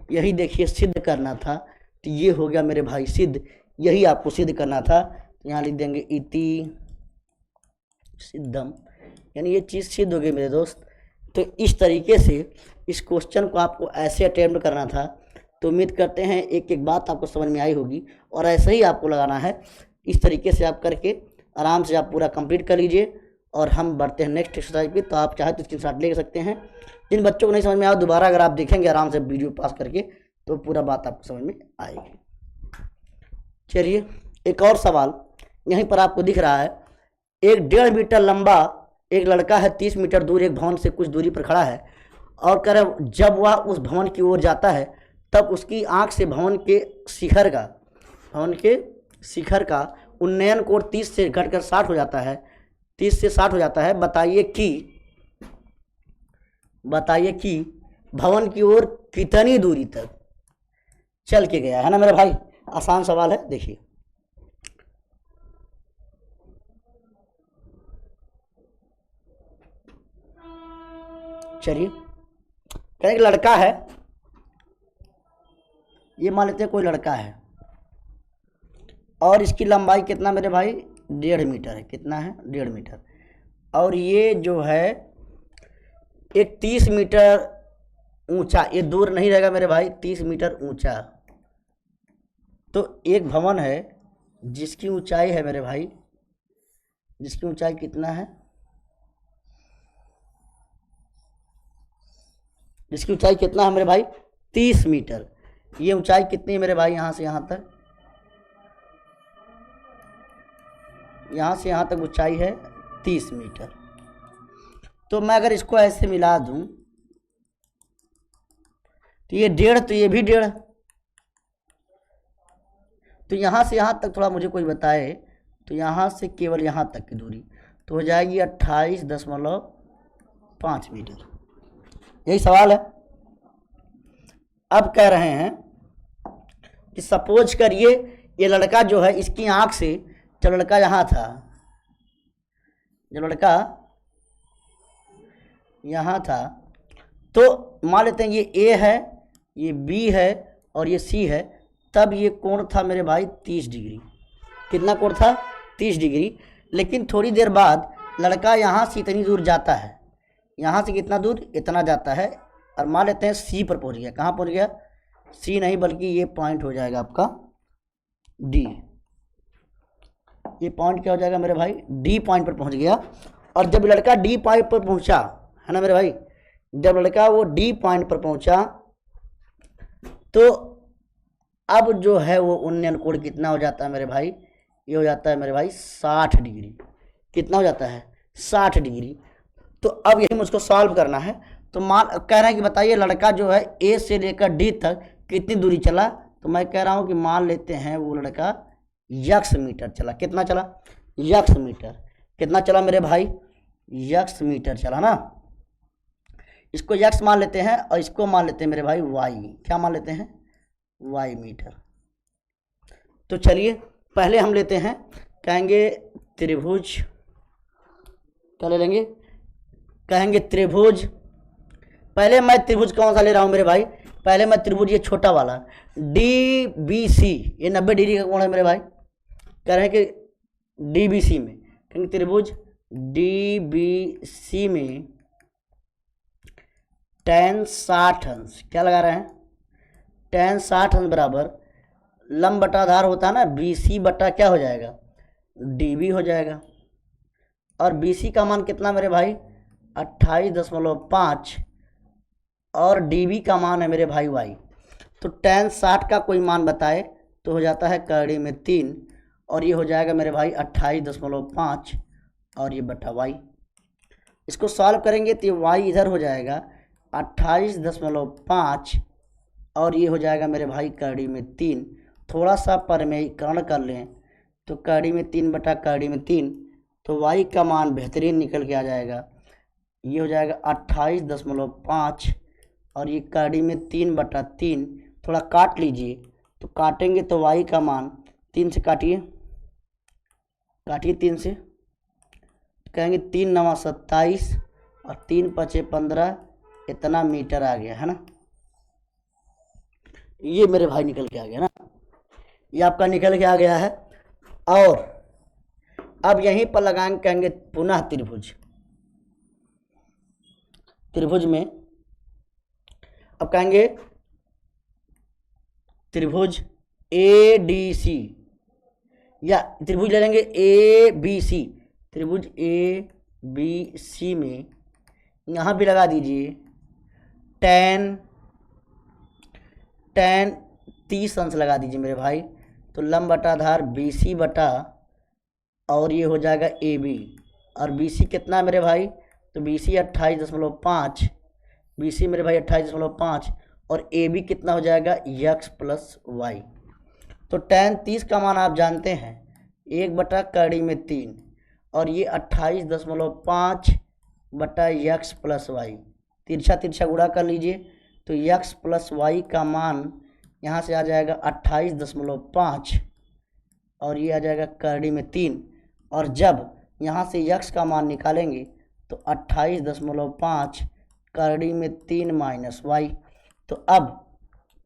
यही देखिए सिद्ध करना था, तो ये हो गया मेरे भाई सिद्ध, यही आपको सिद्ध करना था। तो यहाँ लिख देंगे इति सिद्धम, यानी ये चीज़ सिद्ध हो गई मेरे दोस्त। तो इस तरीके से इस क्वेश्चन को आपको ऐसे अटेम्प्ट करना था। तो उम्मीद करते हैं एक एक बात आपको समझ में आई होगी, और ऐसे ही आपको लगाना है। इस तरीके से आप करके आराम से आप पूरा कंप्लीट कर लीजिए, और हम बढ़ते हैं नेक्स्ट एक्सरसाइज पे। तो आप चाहे तो स्क्रीनशॉट ले सकते हैं। जिन बच्चों को नहीं समझ में आया दोबारा अगर आप देखेंगे आराम से वीडियो पास करके तो पूरा बात आपको समझ में आएगी। चलिए एक और सवाल यहीं पर आपको दिख रहा है। एक 1.5 मीटर लंबा एक लड़का है, 30 मीटर दूर एक भवन से कुछ दूरी पर खड़ा है, और कह रहे जब वह उस भवन की ओर जाता है तब उसकी आंख से भवन के शिखर का भवन के शिखर का उन्नयन कोण 30 से घटकर 60 हो जाता है, 30 से 60 हो जाता है। बताइए कि भवन की ओर कितनी दूरी तक चल के गया है ना मेरे भाई। आसान सवाल है, देखिए। चलिए, कहीं लड़का है, ये मान लेते हैं कोई लड़का है और इसकी लंबाई कितना मेरे भाई 1.5 मीटर है। कितना है? 1.5 मीटर। और ये जो है एक 30 मीटर ऊंचा, ये दूर नहीं रहेगा मेरे भाई, 30 मीटर ऊंचा। तो एक भवन है जिसकी ऊंचाई है मेरे भाई, जिसकी ऊंचाई कितना है, जिसकी ऊंचाई कितना है मेरे भाई 30 मीटर। ये ऊंचाई कितनी है मेरे भाई, यहाँ से यहाँ तक, यहाँ से यहाँ तक ऊंचाई है 30 मीटर। तो मैं अगर इसको ऐसे मिला दूं तो ये 1.5, तो ये भी 1.5। तो यहाँ से यहाँ तक थोड़ा मुझे कोई बताए, तो यहाँ से केवल यहाँ तक की दूरी तो हो जाएगी 28.5 मीटर। यही सवाल है। अब कह रहे हैं कि सपोज करिए ये लड़का जो है, इसकी आंख से, जब लड़का यहाँ था, जब लड़का यहाँ था, तो मान लेते हैं ये ए है, ये बी है और ये सी है, तब ये कोण था मेरे भाई 30 डिग्री। कितना कोण था? 30 डिग्री। लेकिन थोड़ी देर बाद लड़का यहाँ से इतनी दूर जाता है, यहाँ से कितना दूर, इतना जाता है, और मान लेते हैं सी पर पहुँच गया। कहाँ पहुँच गया? सी नहीं, बल्कि ये पॉइंट हो जाएगा आपका डी। ये पॉइंट क्या हो जाएगा मेरे भाई, डी पॉइंट पर पहुँच गया। और जब लड़का डी पॉइंट पर पहुँचा, है ना मेरे भाई, जब लड़का वो डी पॉइंट पर पहुँचा, तो अब जो है वो उन्नयन कोण कितना हो जाता है मेरे भाई, ये हो जाता है मेरे भाई 60 डिग्री। कितना हो जाता है? 60 डिग्री। तो अब यही मुझको सॉल्व करना है। तो मान कह रहा है कि बताइए लड़का जो है ए से लेकर डी तक कितनी दूरी चला। तो मैं कह रहा हूँ कि मान लेते हैं वो लड़का यक्स मीटर चला। कितना चला? X meter. कितना चला मेरे भाई? यक्स मीटर चला ना। इसको यक्स मान लेते हैं और इसको मान लेते हैं मेरे भाई वाई। क्या मान लेते हैं? Y meter. तो चलिए पहले हम लेते हैं, कहेंगे त्रिभुज, क्या ले लेंगे? कहेंगे त्रिभुज। पहले मैं त्रिभुज कौन सा ले रहा हूँ मेरे भाई? पहले मैं त्रिभुज ये छोटा वाला डी बी सी, ये 90 डिग्री का कोण है मेरे भाई। कह रहे हैं कि डी बी सी में, कहेंगे त्रिभुज डी बी सी में tan 60 अंश, क्या लगा रहे हैं? tan 60 अंश बराबर लंब बटा आधार होता है ना, बी सी बटा क्या हो जाएगा? डी बी हो जाएगा। और बी सी का मान कितना मेरे भाई? 28.5 और डी बी का मान है मेरे भाई वाई। तो tan 60 का कोई मान बताए तो हो जाता है कड़ी में 3, और ये हो जाएगा मेरे भाई 28.5 और ये बटा वाई। इसको सॉल्व करेंगे तो ये वाई इधर हो जाएगा 28.5 और ये हो जाएगा मेरे भाई कड़ी में 3। थोड़ा सा परिमेयीकरण कर लें तो कड़ी में 3 बटा कड़ी में 3, तो वाई का मान बेहतरीन निकल के आ जाएगा। ये हो जाएगा 28.5 और ये कड़ी में 3 बटा 3। थोड़ा काट लीजिए, तो काटेंगे तो वाई का मान 3 से काटिए, काटिए 3 से, कहेंगे 3 9 27 और 3 5 15, इतना मीटर आ गया है ना। ये मेरे भाई निकल के आ गया ना, ये आपका निकल के आ गया है। और अब यहीं पर लगाएंगे, कहेंगे पुनः त्रिभुज। त्रिभुज में अब कहेंगे त्रिभुज ए डी सी, या त्रिभुज ले लेंगे ए बी सी। त्रिभुज ए बी सी में यहाँ भी लगा दीजिए tan 30 अंश लगा दीजिए मेरे भाई। तो लंब बटा आधार बी सी बटा, और ये हो जाएगा ए बी, और बी सी कितना है मेरे भाई? तो बी सी 28.5, बी सी मेरे भाई 28.5, और ए बी कितना हो जाएगा? X plus y. तो tan 30 का मान आप जानते हैं 1/3 और ये 28.5 बटा x प्लस वाई, तिरछा तिरछा गुणा कर लीजिए तो x प्लस वाई का मान यहाँ से आ जाएगा 28.5 और ये आ जाएगा 3, और जब यहाँ से x का मान निकालेंगे तो 28.5 3 माइनस वाई। तो अब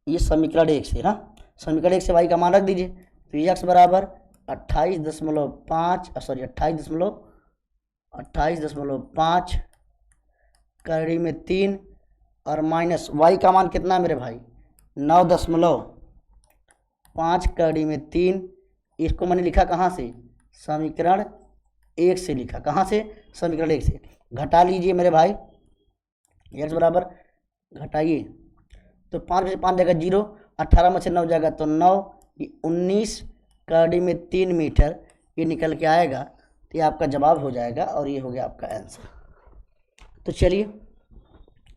ये समीकरण 1 से, हाँ समीकरण 1 से y का मान रख दीजिए, तो x बराबर 28.5 3 और माइनस y का मान कितना है मेरे भाई 9.5 3। इसको मैंने लिखा कहाँ से, समीकरण 1 से लिखा, कहाँ से, समीकरण 1 से। घटा लीजिए मेरे भाई, x बराबर घटाइए तो 5 में से 5 जाएगा 0, 18 में से 9 जाएगा तो 9, 19 3 मीटर ये निकल के आएगा। तो ये आपका जवाब हो जाएगा और ये हो गया आपका आंसर। तो चलिए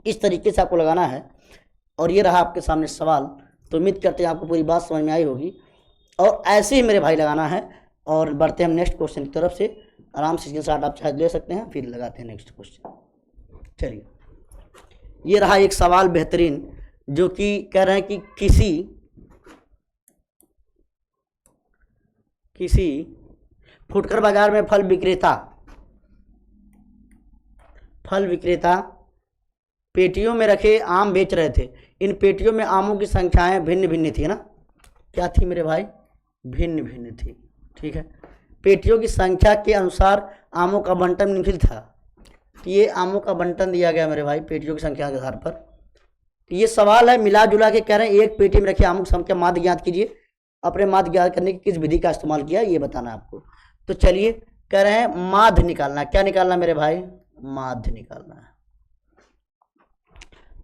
इस तरीके से आपको लगाना है और ये रहा आपके सामने सवाल। तो उम्मीद करते हैं आपको पूरी बात समझ में आई होगी और ऐसे ही मेरे भाई लगाना है। और बढ़ते हैं हम नेक्स्ट क्वेश्चन की तरफ से, आराम से स्क्रीनशॉट आप चाहे ले सकते हैं, फिर लगाते हैं नेक्स्ट क्वेश्चन। चलिए ये रहा एक सवाल बेहतरीन, जो कि कह रहे हैं कि किसी फुटकर बाजार में फल विक्रेता पेटियों में रखे आम बेच रहे थे। इन पेटियों में आमों की संख्याएं भिन्न भिन्न थी ना, क्या थी मेरे भाई, भिन्न भिन्न थी। ठीक है, पेटियों की संख्या के अनुसार आमों का बंटन निम्नलिखित था। तो ये आमों का बंटन दिया गया मेरे भाई पेटियों की संख्या के आधार पर। तो ये सवाल है मिला जुला के, कह रहे हैं एक पेटी में रखे आमों की संख्या माध्य ज्ञात कीजिए। अपने माध्य ज्ञात करने की किस विधि का इस्तेमाल किया ये बताना आपको। तो चलिए कह रहे हैं माध्य निकालना। क्या निकालना मेरे भाई, माध्य निकालना है।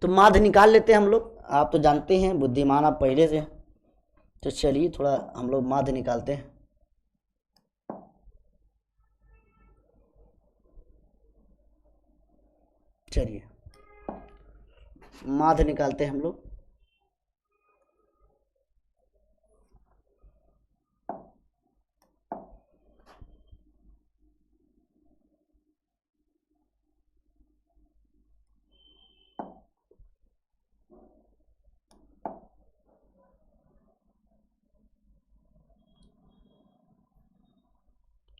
तो माध्य निकाल लेते हैं हम लोग, आप तो जानते हैं बुद्धिमान आप पहले से। तो चलिए थोड़ा हम लोग माध्य निकालते हैं। चलिए माध्य निकालते हैं हम लोग।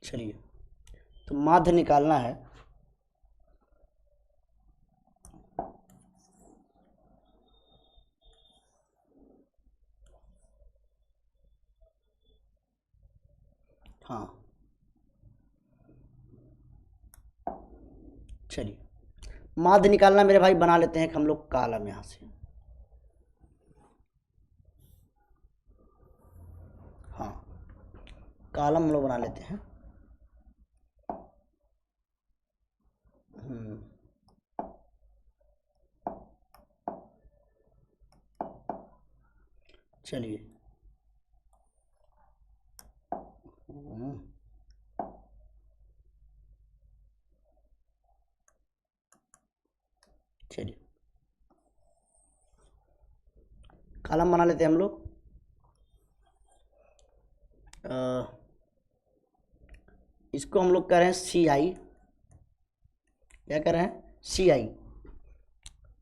चलिए तो माध्य निकालना है। हाँ चलिए माध्य निकालना मेरे भाई, बना लेते हैं हम लोग कॉलम यहाँ से। हाँ कॉलम हम लोग बना लेते हैं। चलिए चलिए कॉलम बना लेते हैं हम लोग। इसको हम लोग कह रहे हैं CI। क्या कह रहे हैं, CI।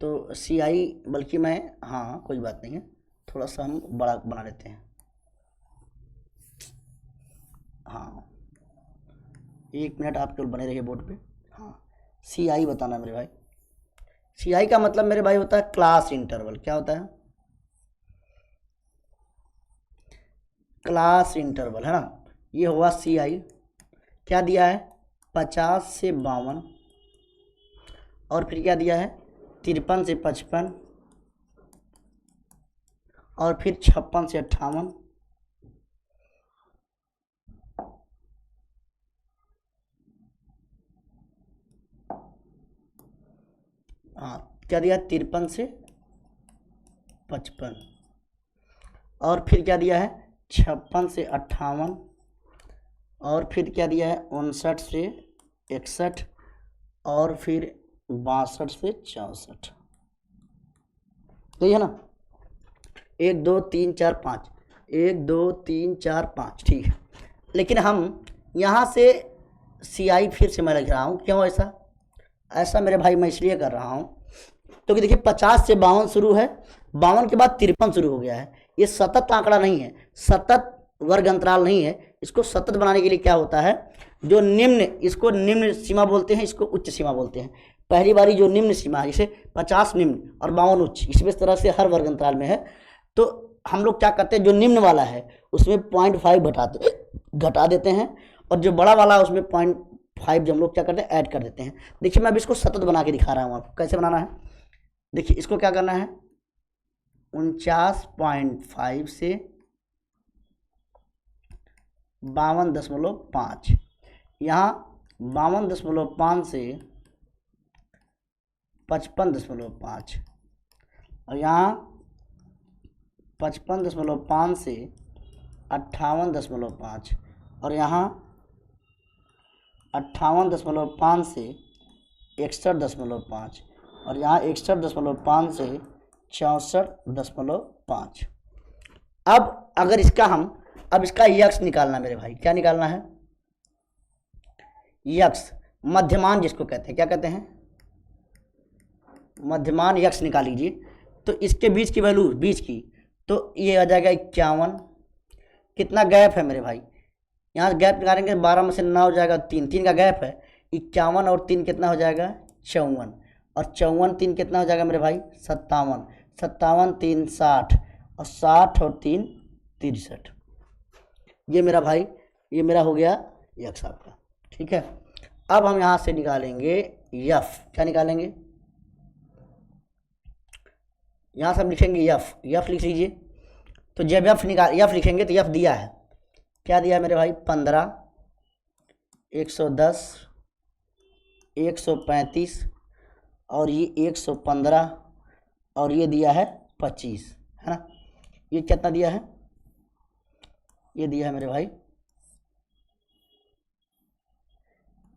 तो CI, बल्कि मैं, हाँ कोई बात नहीं है, थोड़ा सा हम बड़ा बना लेते हैं। हाँ 1 मिनट आप केवल बने रहिए बोर्ड पे। हाँ CI बताना मेरे भाई। CI का मतलब मेरे भाई होता है क्लास इंटरवल। क्या होता है, क्लास इंटरवल, है ना। ये हुआ CI। क्या दिया है, 50 से 52, और फिर क्या दिया है 53 से 55, और फिर 56 से 58, हाँ क्या दिया 53 से 55, और फिर क्या दिया है 56 से 58, और फिर क्या दिया है 59 से 61, और फिर 62 से 64। सही है ना, 1 2 3 4 5। 1 2 3 4 5, ठीक है। लेकिन हम यहाँ से CI फिर से मैं लिख रहा हूँ, क्यों ऐसा? ऐसा मेरे भाई मैं इसलिए कर रहा हूँ क्योंकि देखिए 50 से 52 शुरू है, 52 के बाद 53 शुरू हो गया है। ये सतत आंकड़ा नहीं है, सतत वर्ग अंतराल नहीं है। इसको सतत बनाने के लिए क्या होता है, जो निम्न, इसको निम्न सीमा बोलते हैं, इसको उच्च सीमा बोलते हैं। पहली बारी जो निम्न सीमा है, जैसे 50 निम्न और 52 उच्च, इस तरह से हर वर्ग अंतराल में है। तो हम लोग क्या करते हैं, जो निम्न वाला है उसमें 0.5 घटा देते हैं, और जो बड़ा वाला है उसमें 0.5 जो हम लोग क्या करते हैं, ऐड कर देते हैं। देखिए मैं अब इसको सतत बना के दिखा रहा हूँ आपको, कैसे बनाना है। देखिए इसको क्या करना है, 49.5 से 52.5, यहाँ 52.5 से 55.5, और यहाँ 55.5 से 58.5, और यहाँ 58.5 से 61.5, और यहाँ 61.5 से 64.5। अब अगर इसका अब इसका यक्स निकालना मेरे भाई, क्या निकालना है, यक्स, मध्यमान जिसको कहते हैं, क्या कहते हैं, मध्यमान यक्स निकाल लीजिए। तो इसके बीच की वैल्यू, बीच की, तो ये आ जाएगा 51। कितना गैप है मेरे भाई, यहाँ गैप निकालेंगे, 12 में से 9 हो जाएगा, 3 का गैप है। 51 और 3 कितना हो जाएगा, 54, और 54 3 कितना हो जाएगा मेरे भाई, 57, 57 3 60, और 60 और 3 63। ये मेरा भाई, ये मेरा हो गया यक्स आपका, ठीक है। अब हम यहाँ से निकालेंगे यफ, क्या निकालेंगे, यहाँ से हम लिखेंगे यफ, यफ लिख लीजिए। तो जब यफ लिखेंगे तो यफ दिया है, क्या दिया है मेरे भाई, 15, 110, 135, और ये 115, और ये दिया है 25, है ना। ये कितना दिया है, ये दिया है मेरे भाई,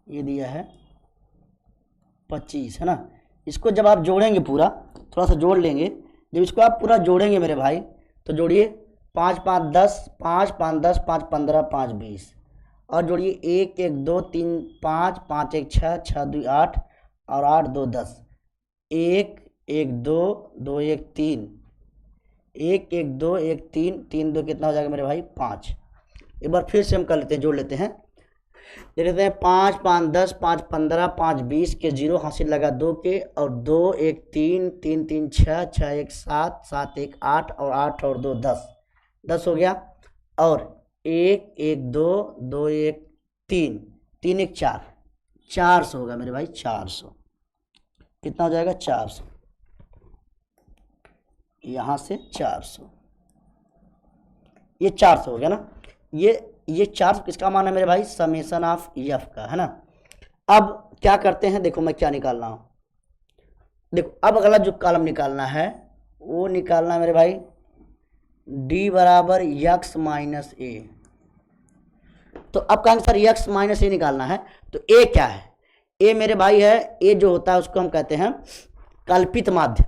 ये दिया है 25, है ना। इसको जब आप जोड़ेंगे पूरा, थोड़ा सा जोड़ लेंगे, जब इसको आप पूरा जोड़ेंगे मेरे भाई, तो जोड़िए 5 5 10, 5 5 10, 5 15, 5 20, और जोड़िए 1 1 2 3 5, 5 1 6, 6 2 8, और 8 2 10, 1 1 2 2 1 3, 1 1 2 1 3, 3 2 कितना हो जाएगा मेरे भाई, 5। एक बार फिर से हम कर लेते हैं, जोड़ लेते हैं, ले लेते हैं 5 5 10, 5 15, 5 20 के 0 हासिल लगा 2 के, और 2 1 3, 3 3 6, 6 1 7, 7 1 8, और 8 और 2 10, 10 हो गया। और 1 1 2 2 1 3, 3 1 4, 400 होगा मेरे भाई, 400। कितना हो जाएगा, 400, यहाँ से 400, ये 400 हो गया ना। ये 400 किसका मान है मेरे भाई, समेशन ऑफ यफ का, है ना। अब क्या करते हैं, देखो मैं क्या निकाल रहा हूँ, देखो अब अगला जो कॉलम निकालना है वो निकालना है मेरे भाई, डी बराबर यक्स माइनस ए। तो अब कहेंगे सर यक्स माइनस ए निकालना है, तो ए क्या है, ए मेरे भाई है, ए जो होता है उसको हम कहते हैं कल्पित माध्य।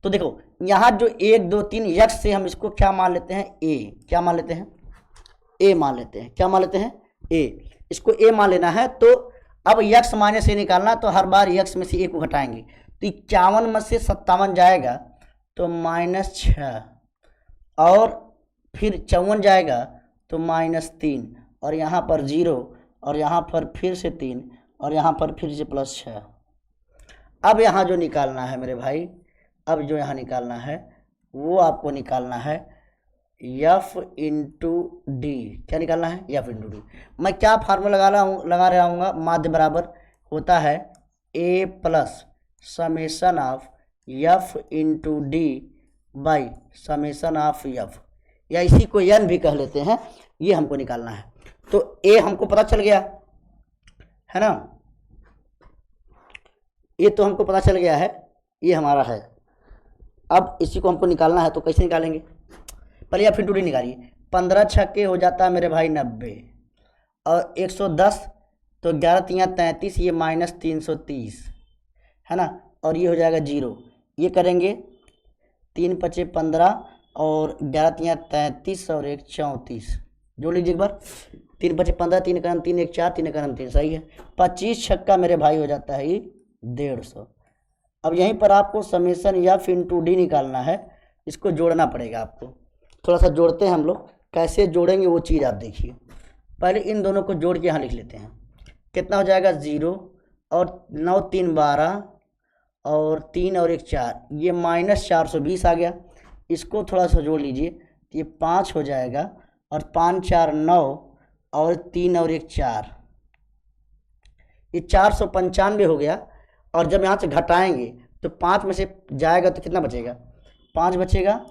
तो देखो यहाँ जो 1 2 3 यक्स से हम इसको क्या मान लेते हैं, ए, क्या मान लेते हैं, ए मान लेते हैं, क्या मान लेते हैं, ए, इसको ए मान लेना है। तो अब यक्स माइनस ए निकालना, तो हर बार यक्स में से ए को घटाएंगे, तो 51 में से 57 जाएगा तो -6, और फिर 54 जाएगा तो -3, और यहाँ पर 0, और यहाँ पर फिर से 3, और यहाँ पर फिर से +6। अब यहाँ जो निकालना है मेरे भाई, अब जो यहाँ निकालना है वो आपको निकालना है यफ इंटू डी। क्या निकालना है, यफ इंटू डी। मैं क्या फार्मूला लगा रहा हूँ, माध्य बराबर होता है A plus summation of F into D by summation of F, या इसी को एन भी कह लेते हैं। ये हमको निकालना है। तो ए हमको पता चल गया है ना, ये तो हमको पता चल गया है, ये हमारा है। अब इसी को हमको निकालना है, तो कैसे निकालेंगे, पहले या फिर टू डी निकालिए। 15 छक्के हो जाता है मेरे भाई 90, और 110, तो 11 3 33, ये -330 है ना, और ये हो जाएगा 0। ये करेंगे 3 5 15, और 11 तियाँ 33 और 1 34, जोड़ लीजिए एक बार। 3 5 15, 3 एकम 3 1 4, 3 एकम 3, सही है। 25 छक्का मेरे भाई हो जाता है ये 150। अब यहीं पर आपको समेसन या फिर टू डी निकालना है, इसको जोड़ना पड़ेगा आपको। थोड़ा सा जोड़ते हैं हम लोग, कैसे जोड़ेंगे वो चीज़ आप देखिए। पहले इन दोनों को जोड़ के यहाँ लिख लेते हैं। कितना हो जाएगा 0 और 9 3 12 और 3 और 1 4, ये -420 आ गया। इसको थोड़ा सा जोड़ लीजिए तो ये 5 हो जाएगा और 5 4 9 और 3 और 1 4, ये 495 हो गया। और जब यहाँ से घटाएंगे तो 5 में से जाएगा तो कितना बचेगा, 5 बचेगा,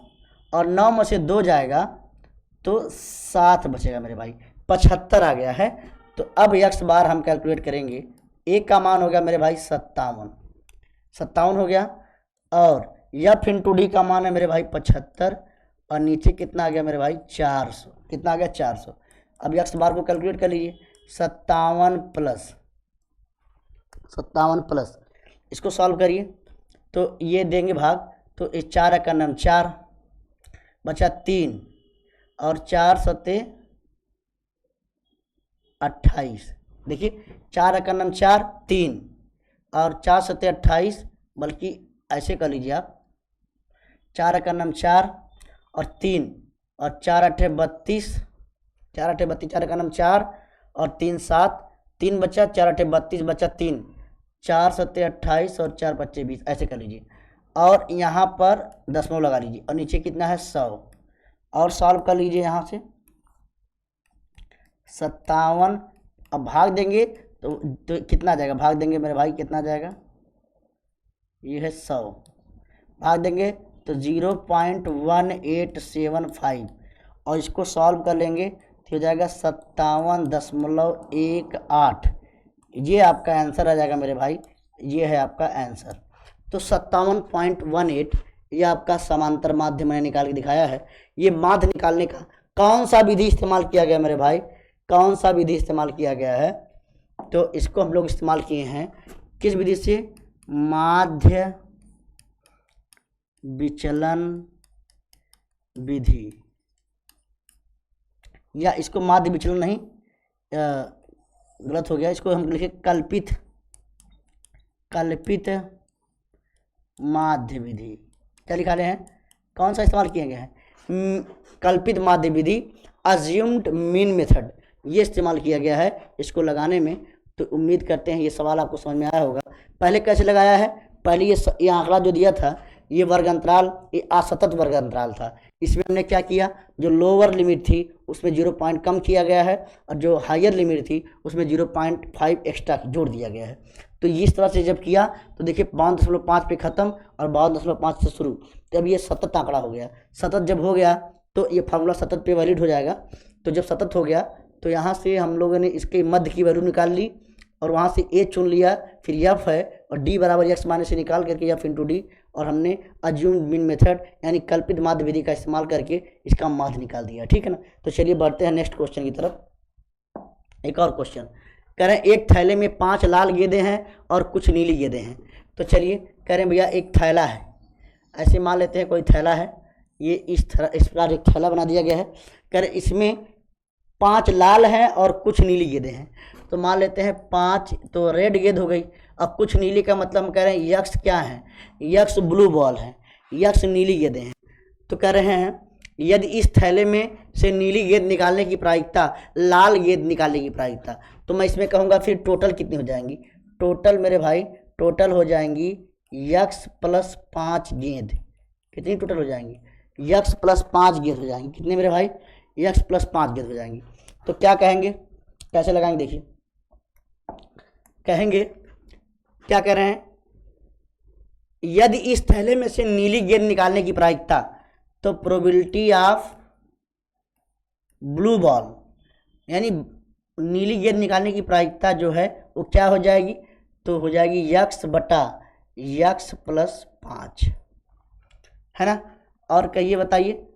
और 9 में से 2 जाएगा तो 7 बचेगा मेरे भाई, 75 आ गया है। तो अब x बार हम कैलकुलेट करेंगे। एक का मान हो गया मेरे भाई 57 हो गया, और f इंटू डी का मान है मेरे भाई 75, और नीचे कितना आ गया मेरे भाई 400, कितना आ गया 400। अब x बार को कैलकुलेट कर लीजिए, 57 प्लस, इसको सॉल्व करिए तो ये देंगे भाग, तो इस 4 का नाम 4 बचा 3 और 4 सत्ते 28, देखिए 4 का नाम 4 3 और 4 सत्ते 28, बल्कि ऐसे कर लीजिए आप, 4 का नाम 4 और 3 और 4 अठे 32, 4 अठे 32, 4 का नाम 4 और 3 7, 3 बचा, 4 अठे 32 बचा 3, 4 सत्ते 28 और 4 पच्चे 20, ऐसे कर लीजिए। और यहाँ पर दशमलव लगा लीजिए, और नीचे कितना है 100, और सॉल्व कर लीजिए यहाँ से 57। अब भाग देंगे तो कितना आ जाएगा, भाग देंगे मेरे भाई कितना आ जाएगा, ये है 100, भाग देंगे तो 0.1875, और इसको सॉल्व कर लेंगे तो हो जाएगा 57.18। ये आपका आंसर आ जाएगा मेरे भाई, ये है आपका आंसर। तो 57.18 ये आपका समांतर माध्य मैंने निकाल के दिखाया है। ये माध्य निकालने का कौन सा विधि इस्तेमाल किया गया मेरे भाई, कौन सा विधि इस्तेमाल किया गया है, तो इसको हम लोग इस्तेमाल किए हैं किस विधि से, माध्य विचलन विधि, या इसको माध्य विचलन नहीं, गलत हो गया, इसको हम लिखे कल्पित माध्य विधि। क्या लिखा रहे हैं, कौन सा इस्तेमाल किया गया है, कल्पित माध्य विधि, अज्यूम्ड मीन मेथड, ये इस्तेमाल किया गया है इसको लगाने में। तो उम्मीद करते हैं ये सवाल आपको समझ में आया होगा। पहले कैसे लगाया है, पहले ये आंकड़ा जो दिया था, ये वर्ग अंतराल, ये असतत वर्ग अंतराल था। इसमें हमने क्या किया, जो लोअर लिमिट थी उसमें 0 पॉइंट कम किया गया है, और जो हायर लिमिट थी उसमें 0.5 एक्स्ट्रा जोड़ दिया गया है। तो इस तरह से जब किया तो देखिए 52.5 पे ख़त्म और 52.5 से शुरू, तब ये सतत आंकड़ा हो गया। सतत जब हो गया तो ये फार्मूला सतत पे वैलिड हो जाएगा। तो जब सतत हो गया तो यहाँ से हम लोगों ने इसके मध्य की वैल्यू निकाल ली, और वहाँ से ए चुन लिया, फिर एफ है, और डी बराबर एक्स माइनस से निकाल करके एफ इंटू डी, और हमने अज्यूम्ड मीन मेथड यानी कल्पित माध्य विधि का इस्तेमाल करके इसका माध्य निकाल दिया। ठीक है ना। तो चलिए बढ़ते हैं नेक्स्ट क्वेश्चन की तरफ। एक और क्वेश्चन कह रहे हैं, एक थैले में 5 लाल गेंदें हैं और कुछ नीली गेंदें हैं। तो चलिए कह रहे हैं भैया एक थैला है, ऐसे मान लेते हैं कोई थैला है, ये इस प्रकार एक थैला बना दिया गया है। कह रहे इसमें 5 लाल हैं और कुछ नीली गेंदें हैं। तो मान लेते हैं 5 तो रेड गेंद हो गई। अब कुछ नीली का मतलब हम कह रहे हैं यक्स क्या है, यक्स ब्लू बॉल है, यक्स नीली गेंदें हैं। तो कह रहे हैं यदि इस थैले में से नीली गेंद निकालने की प्रायिकता लाल गेंद निकालने की प्रायिकता, तो मैं इसमें कहूँगा फिर टोटल कितनी हो जाएंगी, टोटल मेरे भाई टोटल हो जाएंगी यक्स प्लस 5 गेंद। कितनी टोटल हो जाएंगी, यक्स प्लस 5 गेंद हो जाएंगी। कितने मेरे भाई, यक्स प्लस 5 गेंद हो जाएंगी। तो क्या कहेंगे, कैसे लगाएंगे देखिए, कहेंगे क्या कह रहे हैं, यदि इस थैले में से नीली गेंद निकालने की प्रायिकता, तो प्रोबेबिलिटी ऑफ ब्लू बॉल यानी नीली गेंद निकालने की प्रायिकता जो है वो क्या हो जाएगी, तो हो जाएगी यक्स बटा यक्स प्लस 5, है ना। और कहिए बताइए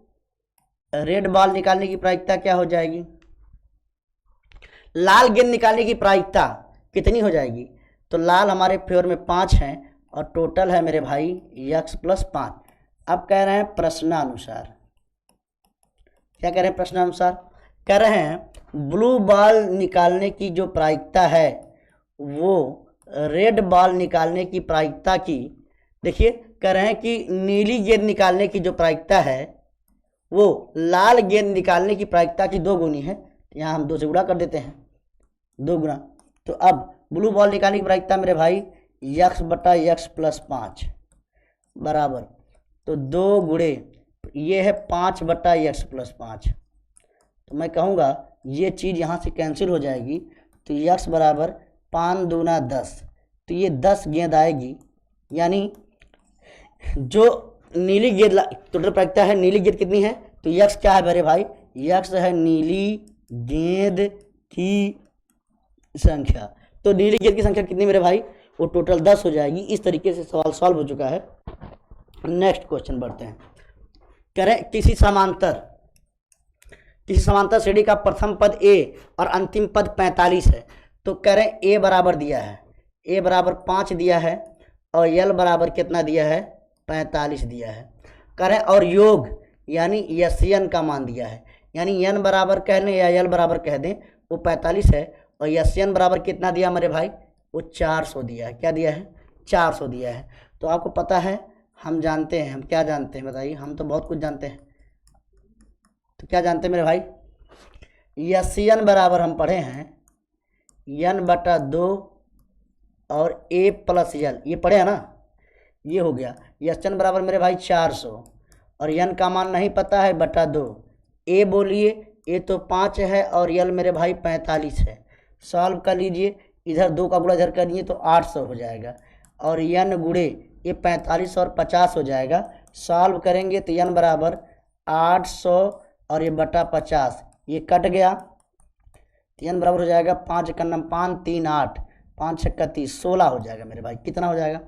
रेड बॉल निकालने की प्रायिकता क्या हो जाएगी, लाल गेंद निकालने की प्रायिकता कितनी हो जाएगी, तो लाल हमारे फेवर में 5 हैं और टोटल है मेरे भाई यक्स प्लस 5। अब कह रहे हैं प्रश्नानुसार, क्या कह रहे हैं प्रश्नानुसार, कह रहे हैं ब्लू बॉल निकालने की जो प्रायिकता है वो रेड बॉल निकालने की प्रायिकता की, देखिए कह रहे हैं कि नीली गेंद निकालने की जो प्रायिकता है वो लाल गेंद निकालने की प्रायिकता की 2 गुनी है। यहाँ हम 2 से गुणा कर देते हैं, 2 गुना। तो अब ब्लू बॉल निकालने की प्रायिकता मेरे भाई x बटा x प्लस 5 बराबर, तो 2 गुणे ये है 5 बटा x प्लस 5। तो मैं कहूँगा ये चीज़ यहाँ से कैंसिल हो जाएगी, तो x बराबर 5 दूना 10, तो ये 10 गेंद आएगी। यानी जो नीली गेंद टोटल प्रायिकता है, नीली गेंद कितनी है, तो x क्या है मेरे भाई, x है नीली गेंद की संख्या। तो नीली गेंद की संख्या कितनी मेरे भाई, वो टोटल 10 हो जाएगी। इस तरीके से सवाल सॉल्व हो चुका है। नेक्स्ट क्वेश्चन बढ़ते हैं। करें किसी समांतर श्रेणी का प्रथम पद a और अंतिम पद 45 है। तो करें a बराबर दिया है, a बराबर 5 दिया है और l बराबर कितना दिया है, 45 दिया है। करें और योग यानी यन का मान दिया है, यानी n बराबर कह लें या l बराबर कह दें, वो 45 है और यन बराबर कितना दिया मेरे भाई, वो 400 दिया है। क्या दिया है, 400 दिया है। तो आपको पता है, हम जानते हैं, हम क्या जानते हैं बताइए, हम तो बहुत कुछ जानते हैं। तो क्या जानते हैं मेरे भाई, यन बराबर हम पढ़े हैं n बटा 2 और a प्लस l, ये पढ़े हैं ना, ये हो गया। यन बराबर मेरे भाई 400 और n का मान नहीं पता है बटा 2, a बोलिए, a तो 5 है और l मेरे भाई 45 है। सॉल्व कर लीजिए, इधर 2 का गुणा इधर कर दिए तो 800 हो जाएगा और n गुणे ये 45 और 50 हो जाएगा। सॉल्व करेंगे तो n बराबर 800 और ये बटा 50, ये कट गया तो n बराबर हो जाएगा 5 का 5 3 8 5 6 30 16 हो जाएगा मेरे भाई। कितना हो जाएगा,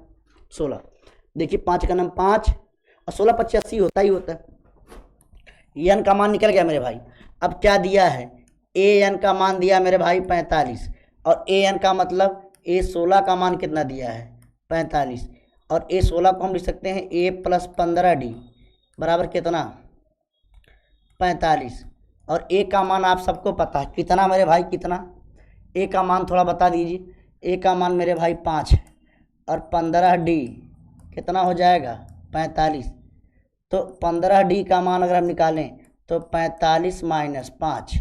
16। देखिए 5 का 5 और 16 85 होता ही होता है। n का मान निकल गया मेरे भाई। अब क्या दिया है, an का मान दिया मेरे भाई 45 और an का मतलब a16 का मान कितना दिया है, 45 और a16 को हम लिख सकते हैं a प्लस 15d बराबर कितना, 45 और a का मान आप सबको पता है कितना मेरे भाई, कितना a का मान थोड़ा बता दीजिए। a का मान मेरे भाई 5 है और 15d कितना हो जाएगा, 45। तो 15d का मान अगर हम निकालें तो 45 माइनस 5,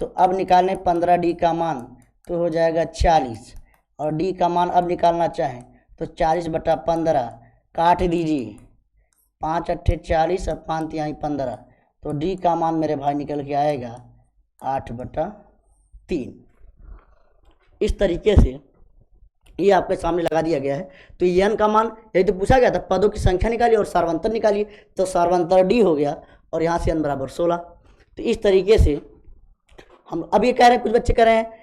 तो अब निकालें 15d का मान तो हो जाएगा 40 और d का मान अब निकालना चाहें तो 40 बटा 15 काट दीजिए, 5 अट्ठे 40 और 5 तिहाई 15, तो d का मान मेरे भाई निकल के आएगा 8 बटा 3। इस तरीके से ये आपके सामने लगा दिया गया है। तो n का मान, यही तो पूछा गया था, पदों की संख्या निकालिए और सार्वंतर निकालिए, तो सार्वंतर d हो गया और यहाँ से n बराबर 16। तो इस तरीके से हम अब ये कह रहे हैं, कुछ बच्चे कह रहे हैं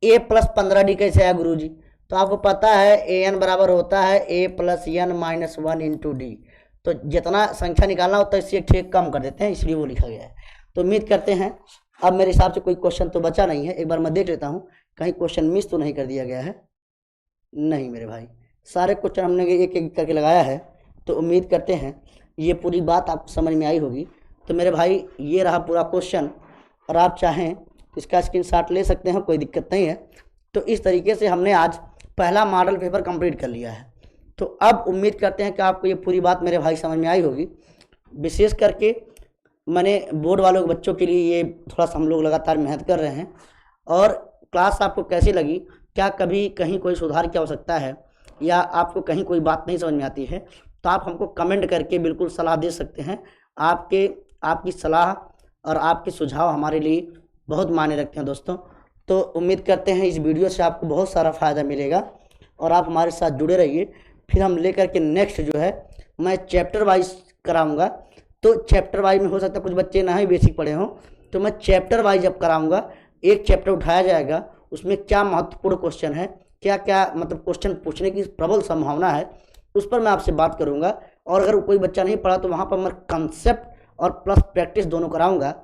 a प्लस 15d कैसे आया गुरुजी, तो आपको पता है an बराबर होता है a plus n minus 1 into D. तो जितना संख्या निकालना होता है इससे एक ठेक कम कर देते हैं, इसलिए वो लिखा गया है। तो उम्मीद करते हैं, अब मेरे हिसाब से कोई क्वेश्चन तो बचा नहीं है, एक बार मैं देख लेता हूँ कहीं क्वेश्चन मिस तो नहीं कर दिया गया है। नहीं मेरे भाई, सारे क्वेश्चन हमने एक एक करके लगाया है। तो उम्मीद करते हैं ये पूरी बात आपको समझ में आई होगी। तो मेरे भाई ये रहा पूरा क्वेश्चन, और आप चाहें इसका स्क्रीनशॉट ले सकते हैं, कोई दिक्कत नहीं है। तो इस तरीके से हमने आज पहला मॉडल पेपर कंप्लीट कर लिया है। तो अब उम्मीद करते हैं कि आपको ये पूरी बात मेरे भाई समझ में आई होगी। विशेष करके मैंने बोर्ड वालों के बच्चों के लिए ये थोड़ा सा हम लोग लगातार मेहनत कर रहे हैं। और क्लास आपको कैसी लगी, क्या कभी कहीं कोई सुधार की आवश्यकता है या आपको कहीं कोई बात नहीं समझ में आती है, तो आप हमको कमेंट करके बिल्कुल सलाह दे सकते हैं। आपकी सलाह और आपके सुझाव हमारे लिए बहुत मायने रखते हैं दोस्तों। तो उम्मीद करते हैं इस वीडियो से आपको बहुत सारा फ़ायदा मिलेगा और आप हमारे साथ जुड़े रहिए। फिर हम लेकर के नेक्स्ट जो है मैं चैप्टर वाइज कराऊंगा। तो चैप्टर वाइज में हो सकता है कुछ बच्चे ना ही बेसिक पढ़े हों, तो मैं चैप्टर वाइज अब कराऊंगा। एक चैप्टर उठाया जाएगा, उसमें क्या महत्वपूर्ण क्वेश्चन है, क्या क्या मतलब क्वेश्चन पूछने की प्रबल संभावना है, उस पर मैं आपसे बात करूंगा। और अगर कोई बच्चा नहीं पढ़ा तो वहाँ पर मैं कंसेप्ट और प्लस प्रैक्टिस दोनों कराऊंगा।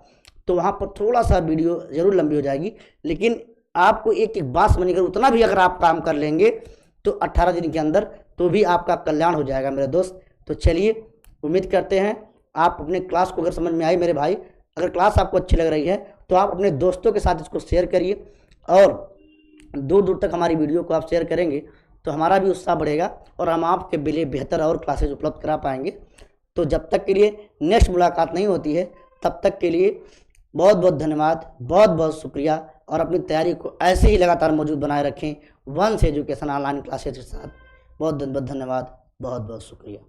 तो वहाँ पर थोड़ा सा वीडियो ज़रूर लंबी हो जाएगी, लेकिन आपको एक एक बात समझकर उतना भी अगर आप काम कर लेंगे तो 18 दिन के अंदर तो भी आपका कल्याण हो जाएगा मेरे दोस्त। तो चलिए, उम्मीद करते हैं आप अपने क्लास को अगर समझ में आई मेरे भाई अगर क्लास आपको अच्छी लग रही है तो आप अपने दोस्तों के साथ इसको शेयर करिए, और दूर दूर तक हमारी वीडियो को आप शेयर करेंगे तो हमारा भी उत्साह बढ़ेगा और हम आपके लिए बेहतर और क्लासेज उपलब्ध करा पाएंगे। तो जब तक के लिए नेक्स्ट मुलाकात नहीं होती है, तब तक के लिए बहुत बहुत धन्यवाद, बहुत बहुत शुक्रिया, और अपनी तैयारी को ऐसे ही लगातार मौजूद बनाए रखें वंश एजुकेशन ऑनलाइन क्लासेज के साथ। बहुत बहुत धन्यवाद, बहुत बहुत शुक्रिया।